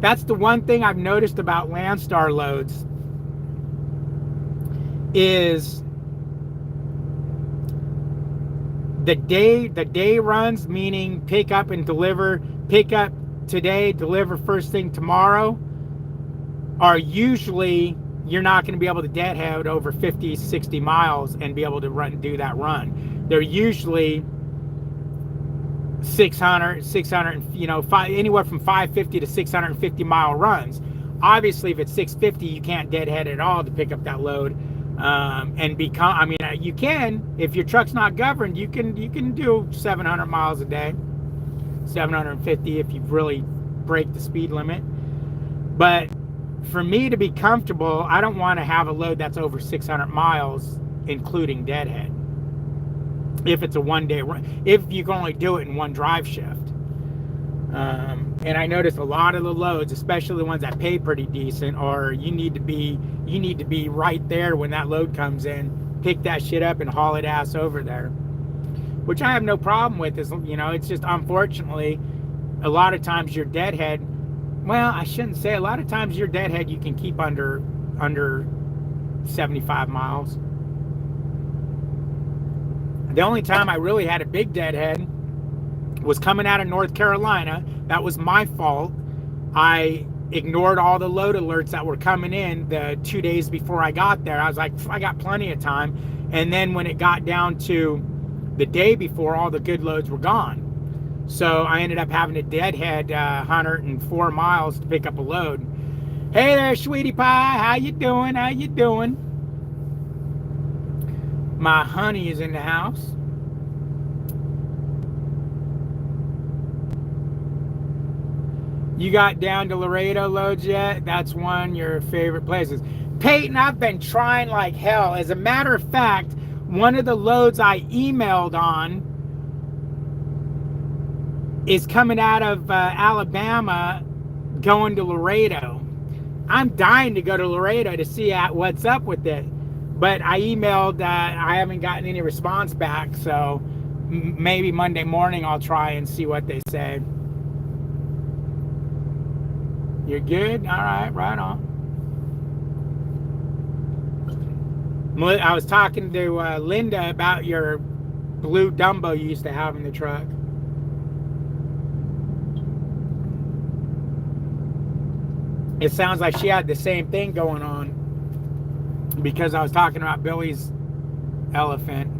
That's the one thing I've noticed about Landstar loads is the day runs, meaning pick up and deliver, pick up today, deliver first thing tomorrow, are usually, you're not going to be able to deadhead over 50, 60 miles and be able to do that run. They're usually 600, anywhere from 550 to 650 mile runs. Obviously, if it's 650, you can't deadhead at all to pick up that load. You can, if your truck's not governed, you can do 700 miles a day, 750 if you really break the speed limit. But for me to be comfortable, I don't want to have a load that's over 600 miles, including deadhead. If it's a one-day run, if you can only do it in one drive shift. And I noticed a lot of the loads, especially the ones that pay pretty decent, or you need to be right there when that load comes in, pick that shit up and haul it ass over there. Which I have no problem with. It's just, unfortunately, a lot of times your deadhead, well, I shouldn't say, a lot of times your deadhead you can keep under 75 miles. The only time I really had a big deadhead was coming out of North Carolina. That was my fault. I ignored all the load alerts that were coming in the 2 days before I got there. I was like, I got plenty of time. And then when it got down to the day before, all the good loads were gone. So I ended up having to deadhead 104 miles to pick up a load. Hey there, sweetie pie. How you doing? How you doing? My honey is in the house. You got down to Laredo loads yet? That's one of your favorite places. Peyton, I've been trying like hell. As a matter of fact, one of the loads I emailed on is coming out of Alabama going to Laredo. I'm dying to go to Laredo to see what's up with it. But I emailed, I haven't gotten any response back, so maybe Monday morning I'll try and see what they say. You're good? All right, right on. I was talking to Linda about your blue Dumbo you used to have in the truck. It sounds like she had the same thing going on, because I was talking about Billy's elephant.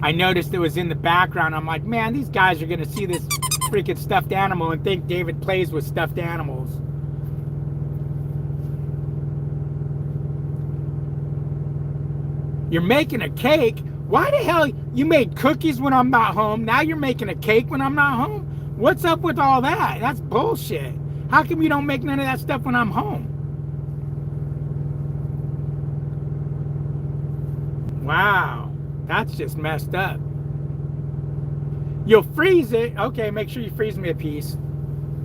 I noticed it was in the background. I'm like, man, these guys are going to see this freaking stuffed animal and think David plays with stuffed animals. You're making a cake? Why the hell? You made cookies when I'm not home. Now you're making a cake when I'm not home? What's up with all that? That's bullshit. How come you don't make none of that stuff when I'm home? Wow, that's just messed up. You'll freeze it. Okay, make sure you freeze me a piece.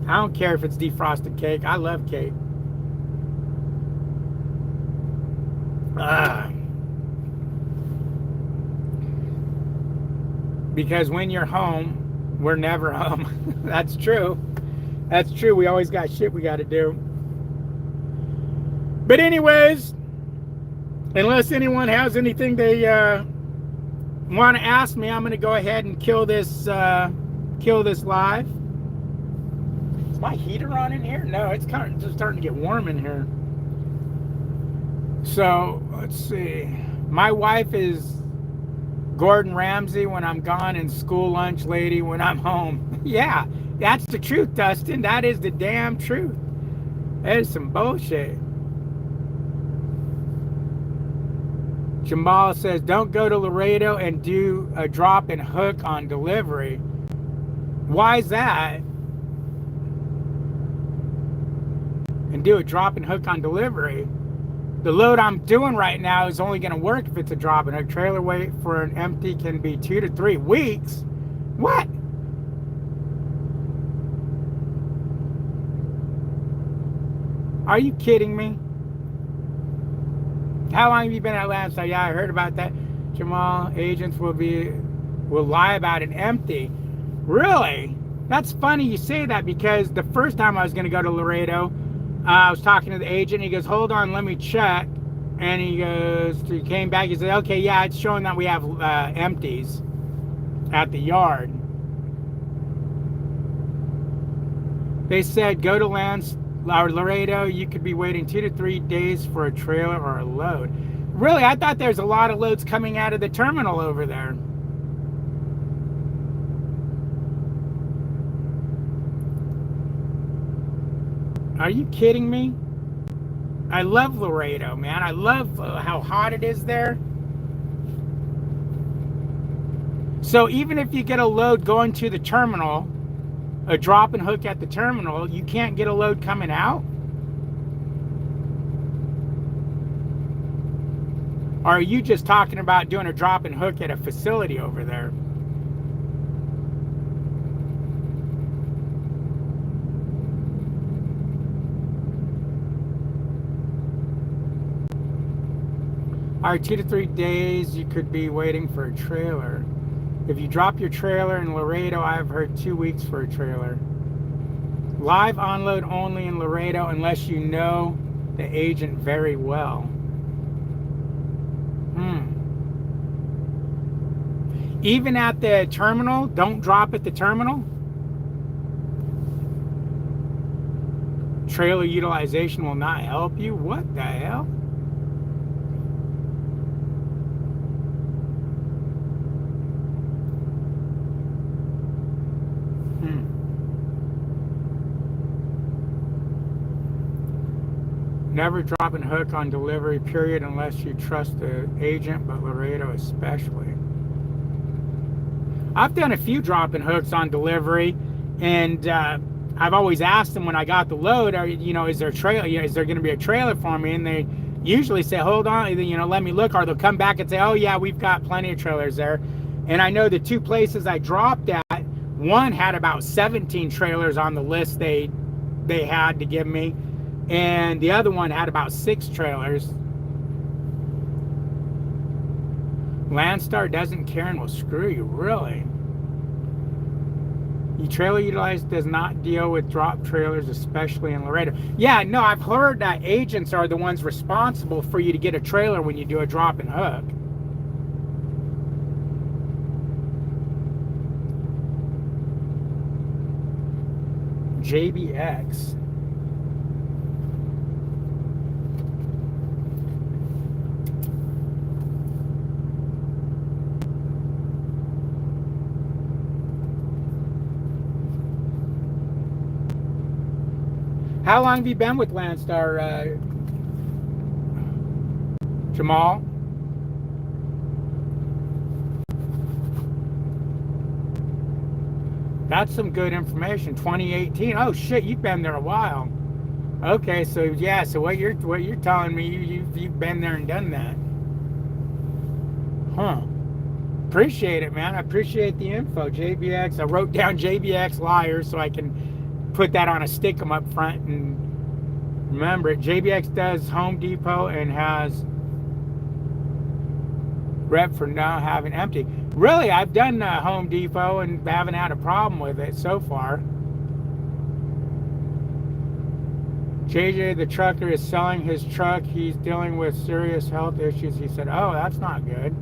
I don't care if it's defrosted cake. I love cake. Because when you're home, we're never home. That's true. That's true. We always got shit we got to do. But anyways, unless anyone has anything they want to ask me, I'm going to go ahead and kill this live. Is my heater on in here? No, it's kind of just starting to get warm in here. So let's see. My wife is Gordon Ramsay when I'm gone, and school lunch lady when I'm home. Yeah, that's the truth, Dustin. That is the damn truth. That is some bullshit. Jamal says, don't go to Laredo and do a drop and hook on delivery. Why is that? And do a drop and hook on delivery. The load I'm doing right now is only going to work if it's a drop and hook. Trailer wait for an empty can be 2 to 3 weeks. What? Are you kidding me? How long have you been at Landstar? Yeah, I heard about that. Jamal, agents will lie about an empty. Really? That's funny you say that, because the first time I was going to go to Laredo, I was talking to the agent. He goes, hold on, let me check. And he came back. He said, okay, yeah, it's showing that we have empties at the yard. They said, go to Laredo, you could be waiting 2 to 3 days for a trailer or a load. Really? I thought there's a lot of loads coming out of the terminal over there. Are you kidding me? I love Laredo, man. I love how hot it is there. So even if you get a load going to the terminal, a drop and hook at the terminal, you can't get a load coming out? Or are you just talking about doing a drop and hook at a facility over there? All right, 2 to 3 days you could be waiting for a trailer. If you drop your trailer in Laredo, I've heard 2 weeks for a trailer. Live unload only in Laredo unless you know the agent very well. Even at the terminal, don't drop at the terminal? Trailer utilization will not help you? What the hell? Never drop and hook on delivery, period, unless you trust the agent, but Laredo especially. I've done a few drop and hooks on delivery, And I've always asked them when I got the load, is there trailer? Is there going to be a trailer for me? And they usually say, hold on, let me look. Or they'll come back and say, oh yeah, we've got plenty of trailers there. And I know the two places I dropped at, one had about 17 trailers on the list they had to give me, and the other one had about 6 trailers. Landstar doesn't care and will screw you, really. The trailer utilized does not deal with drop trailers, especially in Laredo. Yeah, no, I've heard that agents are the ones responsible for you to get a trailer when you do a drop and hook. JBX. How long have you been with Landstar, Jamal? That's some good information. 2018. Oh shit, you've been there a while. Okay, so yeah, so what you're telling me, you've been there and done that. Huh. Appreciate it, man. I appreciate the info. JBX. I wrote down JBX liars so I can put that on a stick-em up front and remember it. JBX does Home Depot and has rep for now having empty. Really, I've done Home Depot and haven't had a problem with it so far. JJ the trucker is selling his truck. He's dealing with serious health issues. He said, oh, that's not good.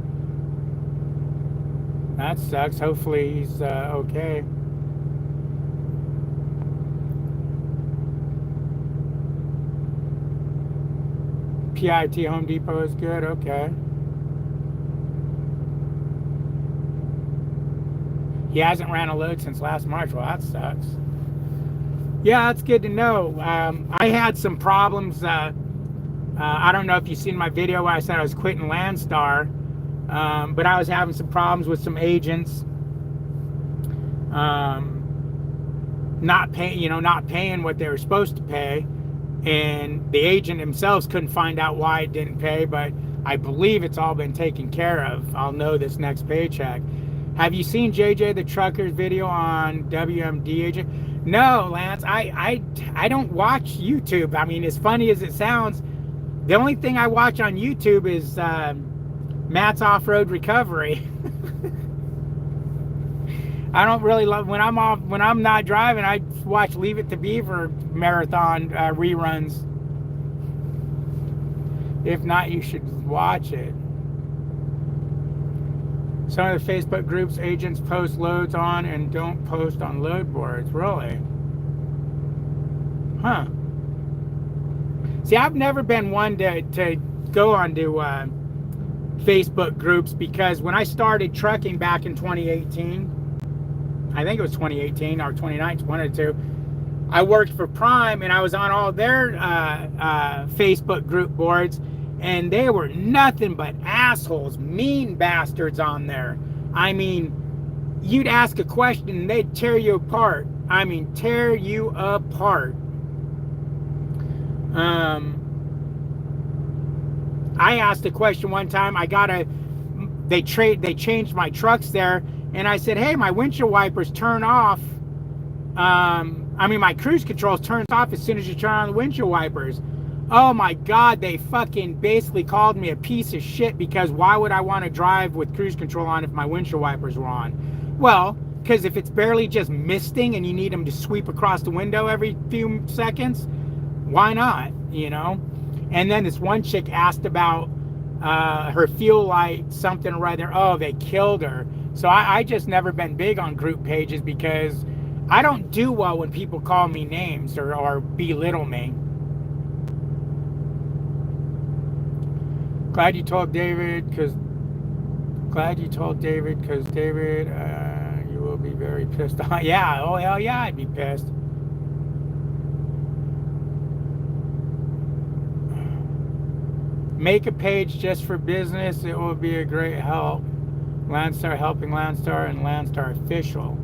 That sucks. Hopefully he's okay. PIT Home Depot is good. Okay. He hasn't ran a load since last March. Well, that sucks. Yeah, that's good to know. I had some problems. I don't know if you've seen my video where I said I was quitting Landstar, but I was having some problems with some agents not paying what they were supposed to pay, and the agent themselves couldn't find out why it didn't pay. But I believe it's all been taken care of. I'll know this next paycheck. Have you seen JJ the Trucker's video on WMD agent? No, Lance, I don't watch YouTube. I mean, as funny as it sounds, the only thing I watch on YouTube is Matt's Off-Road Recovery. I don't really love when I'm not driving. I watch Leave It to Beaver marathon reruns. If not, you should watch it. Some of the Facebook groups agents post loads on and don't post on load boards. Really? Huh. See, I've never been one to go onto Facebook groups, because when I started trucking back in 2018, I think it was 2018 or 2019, one or two, I worked for Prime and I was on all their Facebook group boards. And they were nothing but assholes, mean bastards on there. I mean, you'd ask a question and they'd tear you apart. I mean, tear you apart. I asked a question one time. They changed my trucks there, and I said, hey, my windshield wipers turn off. My cruise controls turns off as soon as you turn on the windshield wipers. Oh my God, they fucking basically called me a piece of shit, because why would I want to drive with cruise control on if my windshield wipers were on? Well, because if it's barely just misting and you need them to sweep across the window every few seconds, why not, And then this one chick asked about her fuel light, something or other. Oh, they killed her. So I just never been big on group pages, because I don't do well when people call me names or belittle me. Glad you told David, because David, you will be very pissed off. Yeah, oh hell yeah, I'd be pissed. Make a page just for business. It will be a great help. Landstar helping Landstar and Landstar official.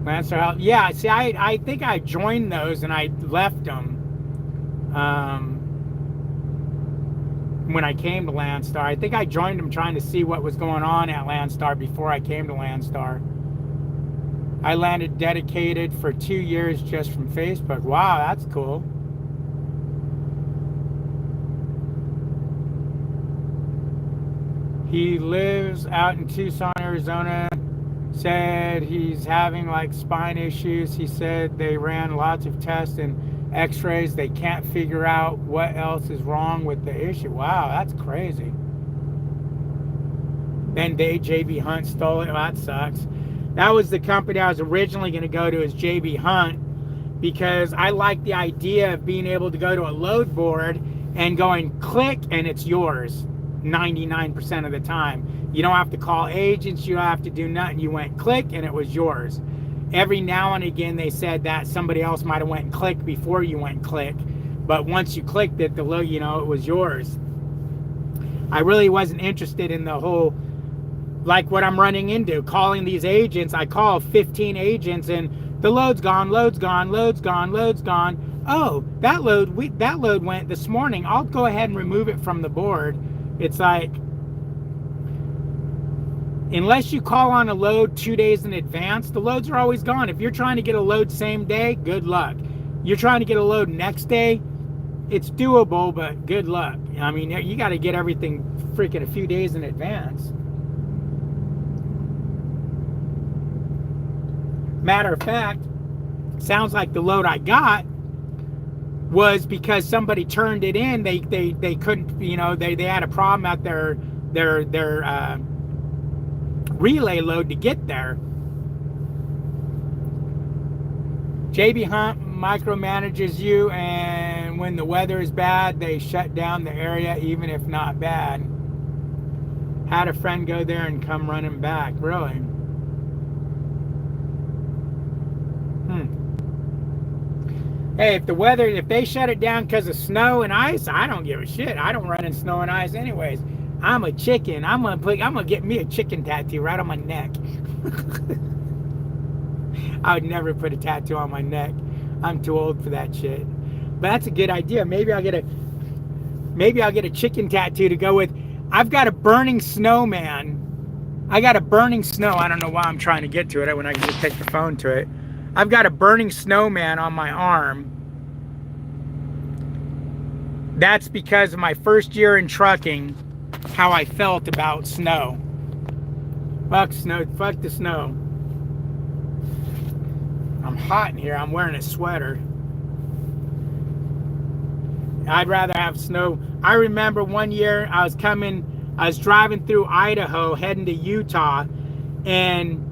Landstar Health. Yeah, see, I think I joined those and I left them when I came to Landstar. I think I joined them trying to see what was going on at Landstar before I came to Landstar. I landed dedicated for 2 years just from Facebook. Wow, that's cool. He lives out in Tucson, Arizona. Said he's having like spine issues. He said they ran lots of tests and x-rays. They can't figure out what else is wrong with the issue. Wow, that's crazy. Then JB Hunt stole it. Well, that sucks. That was the company I was originally going to go to, is JB Hunt, because I like the idea of being able to go to a load board and going click and it's yours 99% of the time. You don't have to call agents, you don't have to do nothing. You went click and it was yours. Every now and again they said that somebody else might have went and click before you went click, but once you clicked it, it was yours. I really wasn't interested in the whole, like what I'm running into, calling these agents. I call 15 agents and the load's gone, load's gone, load's gone, load's gone. Oh, that load went this morning. I'll go ahead and remove it from the board. It's like, unless you call on a load 2 days in advance, the loads are always gone. If you're trying to get a load same day, good luck. You're trying to get a load next day, it's doable, but good luck. I mean, you got to get everything freaking a few days in advance. Matter of fact, sounds like the load I got was because somebody turned it in. They couldn't, they had a problem at their relay load to get there. JB Hunt micromanages you, and when the weather is bad, they shut down the area even if not bad. Had a friend go there and come running back. Really? Hey, if they shut it down because of snow and ice, I don't give a shit. I don't run in snow and ice anyways. I'm a chicken. I'm gonna get me a chicken tattoo right on my neck. I would never put a tattoo on my neck. I'm too old for that shit. But that's a good idea. Maybe I'll get a chicken tattoo to go with. I've got a burning snowman. I got a burning snow. I don't know why I'm trying to get to it when I can just take the phone to it. I've got a burning snowman on my arm. That's because of my first year in trucking, how I felt about snow. Fuck snow, fuck the snow. I'm hot in here, I'm wearing a sweater. I'd rather have snow. I remember one year I was driving through Idaho, heading to Utah, and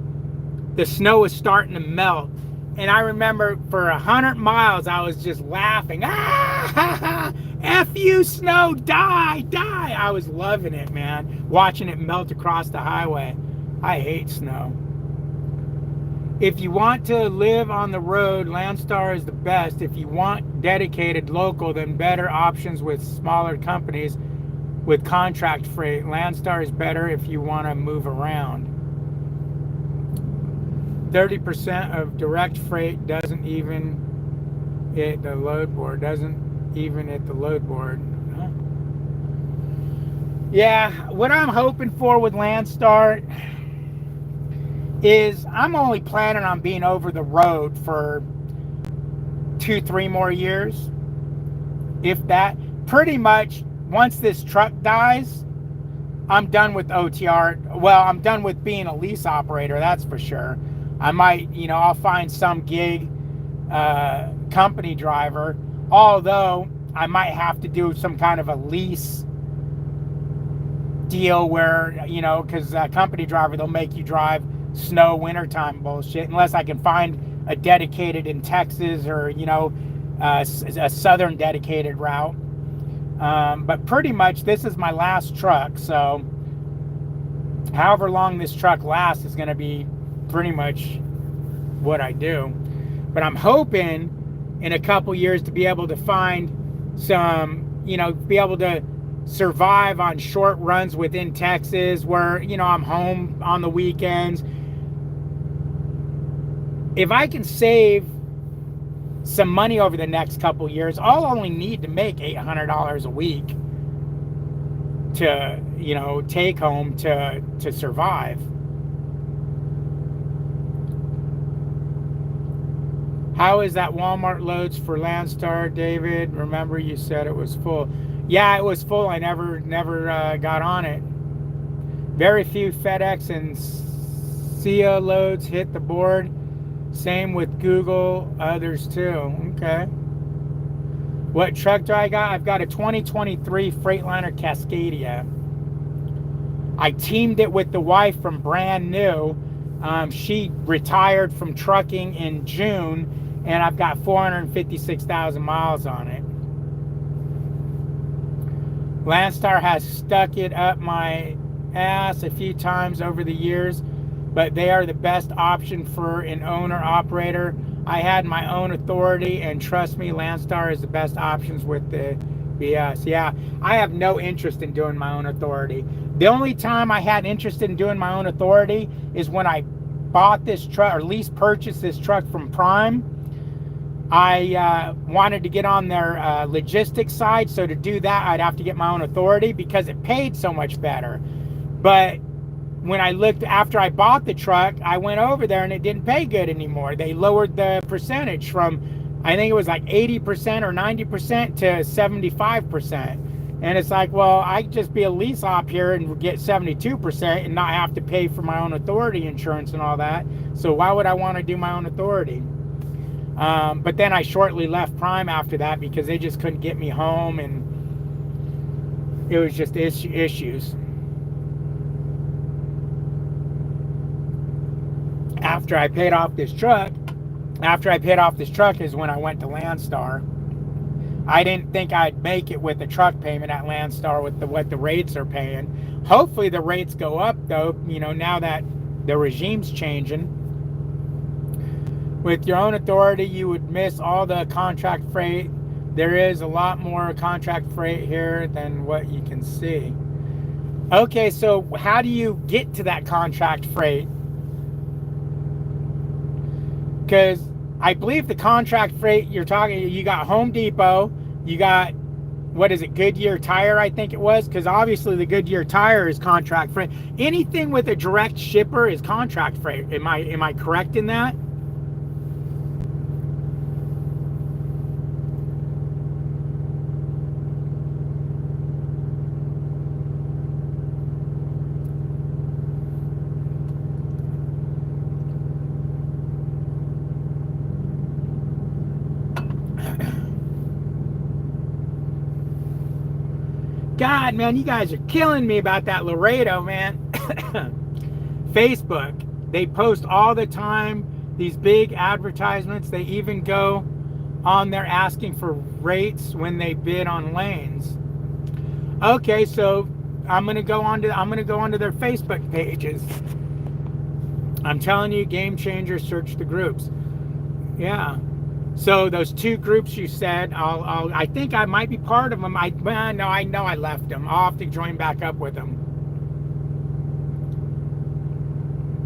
the snow was starting to melt. And I remember for 100 miles, I was just laughing. Ah, F you, snow, die, die. I was loving it, man. Watching it melt across the highway. I hate snow. If you want to live on the road, Landstar is the best. If you want dedicated local, then better options with smaller companies with contract freight. Landstar is better if you want to move around. 30% of direct freight doesn't even hit the load board. Huh? Yeah, what I'm hoping for with Landstar is I'm only planning on being over the road for 2-3 more years. If that. Pretty much once this truck dies, I'm done with OTR. Well, I'm done with being a lease operator, that's for sure. I might, I'll find some gig company driver, although I might have to do some kind of a lease deal where, because a company driver, they'll make you drive snow wintertime bullshit, unless I can find a dedicated in Texas or, a southern dedicated route. But pretty much this is my last truck, so however long this truck lasts is going to be pretty much what I do. But I'm hoping in a couple years to be able to find some, be able to survive on short runs within Texas where, I'm home on the weekends. if I can save some money over the next couple years, I'll only need to make $800 a week to, you know, take home to survive. How is that Walmart loads for Landstar, David? Remember you said it was full. Yeah, it was full. I never got on it. Very few FedEx and SIA loads hit the board. Same with Google, others too. Okay. What truck do I got? I've got a 2023 Freightliner Cascadia. I teamed it with the wife from Brand New. She retired from trucking in June, and I've got 456,000 miles on it. Landstar has stuck it up my ass a few times over the years, but they are the best option for an owner-operator. I had my own authority, and trust me, Landstar is the best options with the BS. Yeah, I have no interest in doing my own authority. The only time I had interest in doing my own authority is when I bought this truck, or at least purchased this truck from Prime. I wanted to get on their logistics side, so to do that, I'd have to get my own authority because it paid so much better. But when I looked, after I bought the truck, I went over there and it didn't pay good anymore. They lowered the percentage from, I think it was like 80% or 90% to 75%. And it's like, well, I could just be a lease op here and get 72% and not have to pay for my own authority insurance and all that. So why would I want to do my own authority? But then I shortly left Prime after that because they just couldn't get me home, and it was just issues. After I paid off this truck is when I went to Landstar. I didn't think I'd make it with a truck payment at Landstar with what the rates are paying. Hopefully the rates go up though, you know, now that the regime's changing. With your own authority, you would miss all the contract freight. There is a lot more contract freight here than what you can see. Okay, so how do you get to that contract freight? Because I believe the contract freight you're talking, you got Home Depot, you got, what is it, Goodyear Tire, I think it was, because obviously the Goodyear Tire is contract freight. Anything with a direct shipper is contract freight. Am I correct in that? God, man, you guys are killing me about that Laredo, man. Facebook, they post all the time these big advertisements. They even go on there asking for rates when they bid on lanes. Okay, so I'm gonna go onto their Facebook pages. I'm telling you, Game Changer, search the groups. Yeah. So those two groups you said, I think I might be part of them. I know I left them. I'll have to join back up with them.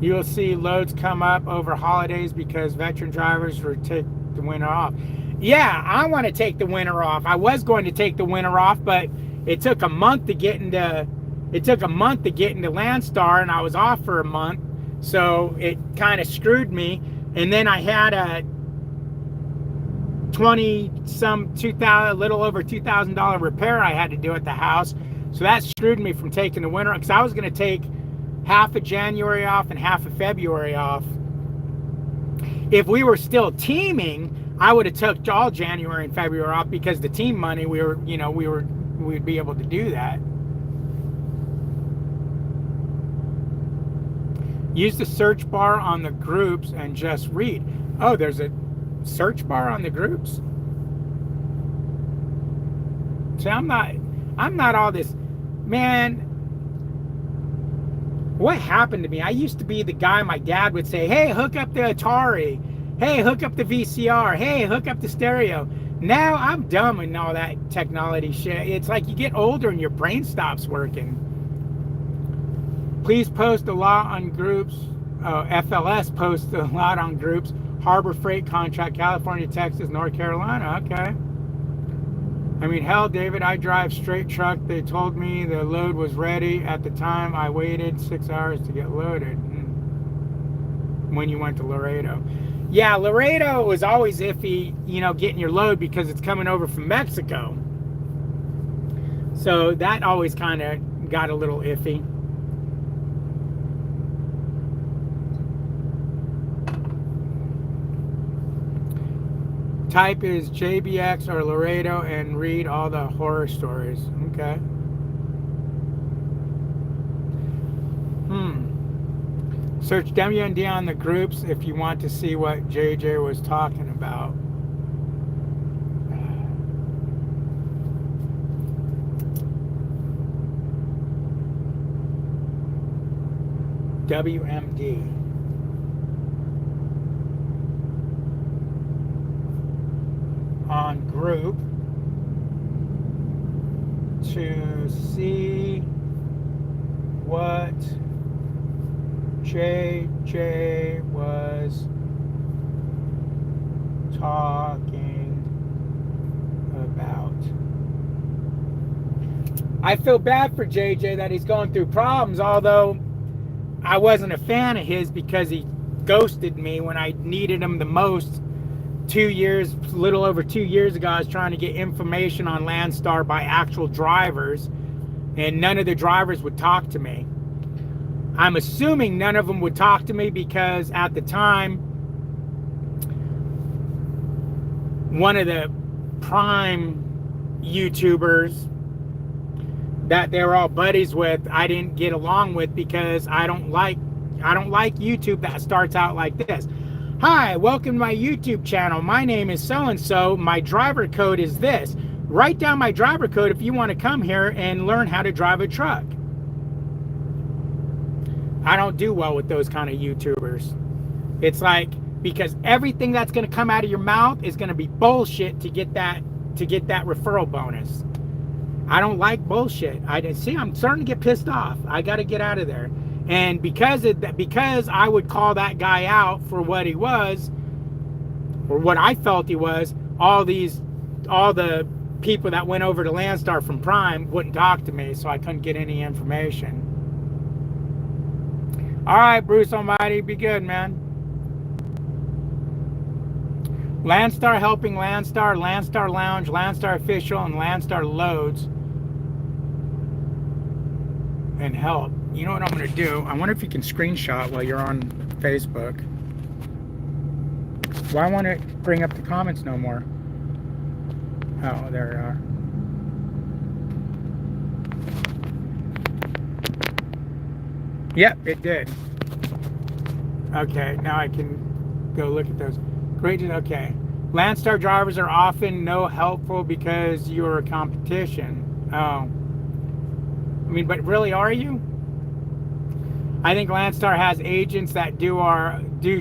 You'll see loads come up over holidays because veteran drivers will take the winter off. Yeah, I want to take the winter off. I was going to take the winter off, but it took a month to get into Landstar, and I was off for a month, so it kind of screwed me. And then I had a a little over $2,000 repair I had to do at the house, so that screwed me from taking the winter, because I was going to take half of January off and half of February off. If we were still teaming, I would have took all January and February off, because the team money we'd be able to do that. Use the search bar on the groups and just read. Oh, there's a search bar on the groups. See, I'm not all this, man. What happened to me? I used to be the guy my dad would say, hey, hook up the Atari, hey, hook up the VCR, hey, hook up the stereo. Now I'm dumb and all that technology shit. It's like you get older and your brain stops working. Please post a lot on groups. FLS posts a lot on groups. Harbor Freight contract, California, Texas, North Carolina. Okay. I mean, hell, David, I drive straight truck. They told me the load was ready. At the time, I waited 6 hours to get loaded. When you went to Laredo. Yeah, Laredo was always iffy, you know, getting your load because it's coming over from Mexico. So that always kind of got a little iffy. Type is JBX or Laredo and read all the horror stories. Okay. Search WND on the groups if you want to see what JJ was talking about. WMD. On group to see what JJ was talking about. I feel bad for JJ that he's going through problems, although I wasn't a fan of his because he ghosted me when I needed him the most. 2 years, a little over 2 years ago, I was trying to get information on Landstar by actual drivers, and none of the drivers would talk to me. I'm assuming none of them would talk to me because at the time, one of the prime YouTubers that they were all buddies with, I didn't get along with because I don't like YouTube that starts out like this. Hi, welcome to my YouTube channel. My name is so-and-so. My driver code is this. Write down my driver code if you want to come here and learn how to drive a truck. I don't do well with those kind of YouTubers. It's like, because everything that's going to come out of your mouth is going to be bullshit to get that referral bonus. I don't like bullshit. I'm starting to get pissed off. I got to get out of there. And because I would call that guy out for what he was, or what I felt he was, all the people that went over to Landstar from Prime wouldn't talk to me, so I couldn't get any information. All right, Bruce Almighty, be good, man. Landstar helping Landstar, Landstar Lounge, Landstar Official, and Landstar Loads and help. You know what I'm going to do? I wonder if you can screenshot while you're on Facebook. Why won't it bring up the comments no more? Oh, there you are. Yep, it did. Okay, now I can go look at those. Great. Okay. Landstar drivers are often no helpful because you're a competition. Oh. I mean, but really, are you? I think Landstar has agents that do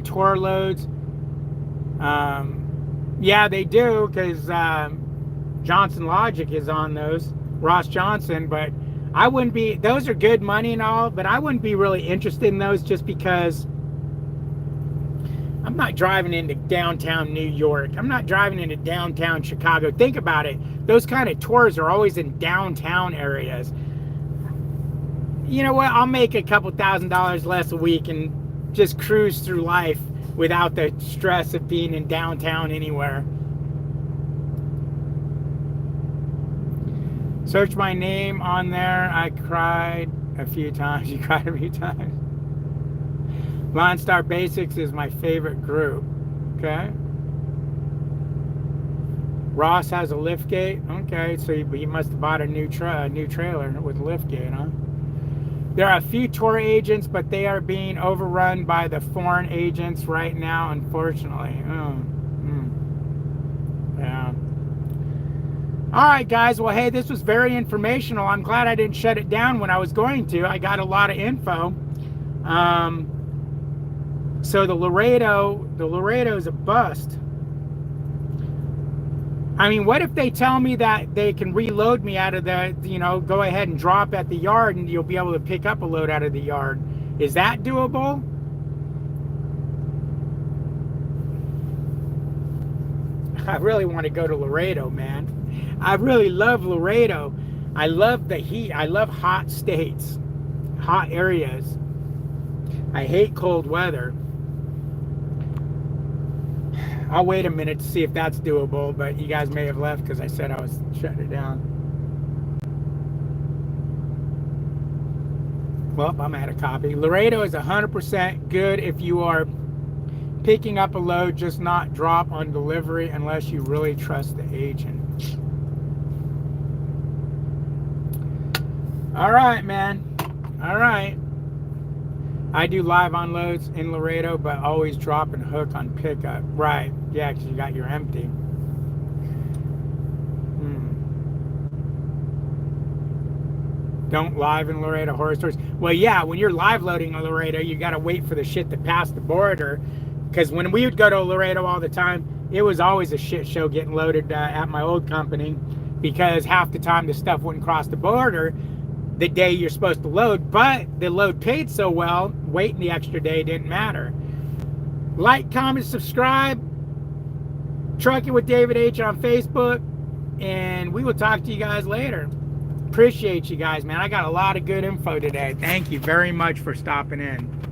tour loads. Yeah, they do, because Johnson Logic is on those, Ross Johnson, but I wouldn't be, those are good money and all, but I wouldn't be really interested in those just because I'm not driving into downtown New York. I'm not driving into downtown Chicago. Think about it. Those kind of tours are always in downtown areas. You know what? I'll make a couple $1,000s less a week and just cruise through life without the stress of being in downtown anywhere. Search my name on there. I cried a few times. You cried a few times. Landstar Basics is my favorite group. Okay. Ross has a liftgate. Okay, so he must have bought a new trailer with a liftgate, huh? There are a few tour agents, but they are being overrun by the foreign agents right now, unfortunately. Yeah. All right, guys. Well, hey, this was very informational. I'm glad I didn't shut it down when I was going to. I got a lot of info. So the Laredo is a bust. I mean, what if they tell me that they can reload me out of the, go ahead and drop at the yard and you'll be able to pick up a load out of the yard? Is that doable? I really want to go to Laredo, man. I really love Laredo. I love the heat. I love hot states, hot areas. I hate cold weather. I'll wait a minute to see if that's doable, but you guys may have left because I said I was shutting it down. Well, I'm at a copy. Laredo is 100% good if you are picking up a load, just not drop on delivery unless you really trust the agent. All right, man. All right. I do live unloads in Laredo, but always drop and hook on pickup. Right. Yeah, because you got your empty. Don't live in Laredo, horror stories. Well, yeah, when you're live loading in Laredo, you got to wait for the shit to pass the border. Because when we would go to Laredo all the time, it was always a shit show getting loaded at my old company, because half the time the stuff wouldn't cross the border the day you're supposed to load, but the load paid so well, waiting the extra day didn't matter. Like, comment, subscribe. Trucking with David H on Facebook, and we will talk to you guys later. Appreciate you guys, man. I got a lot of good info today. Thank you very much for stopping in.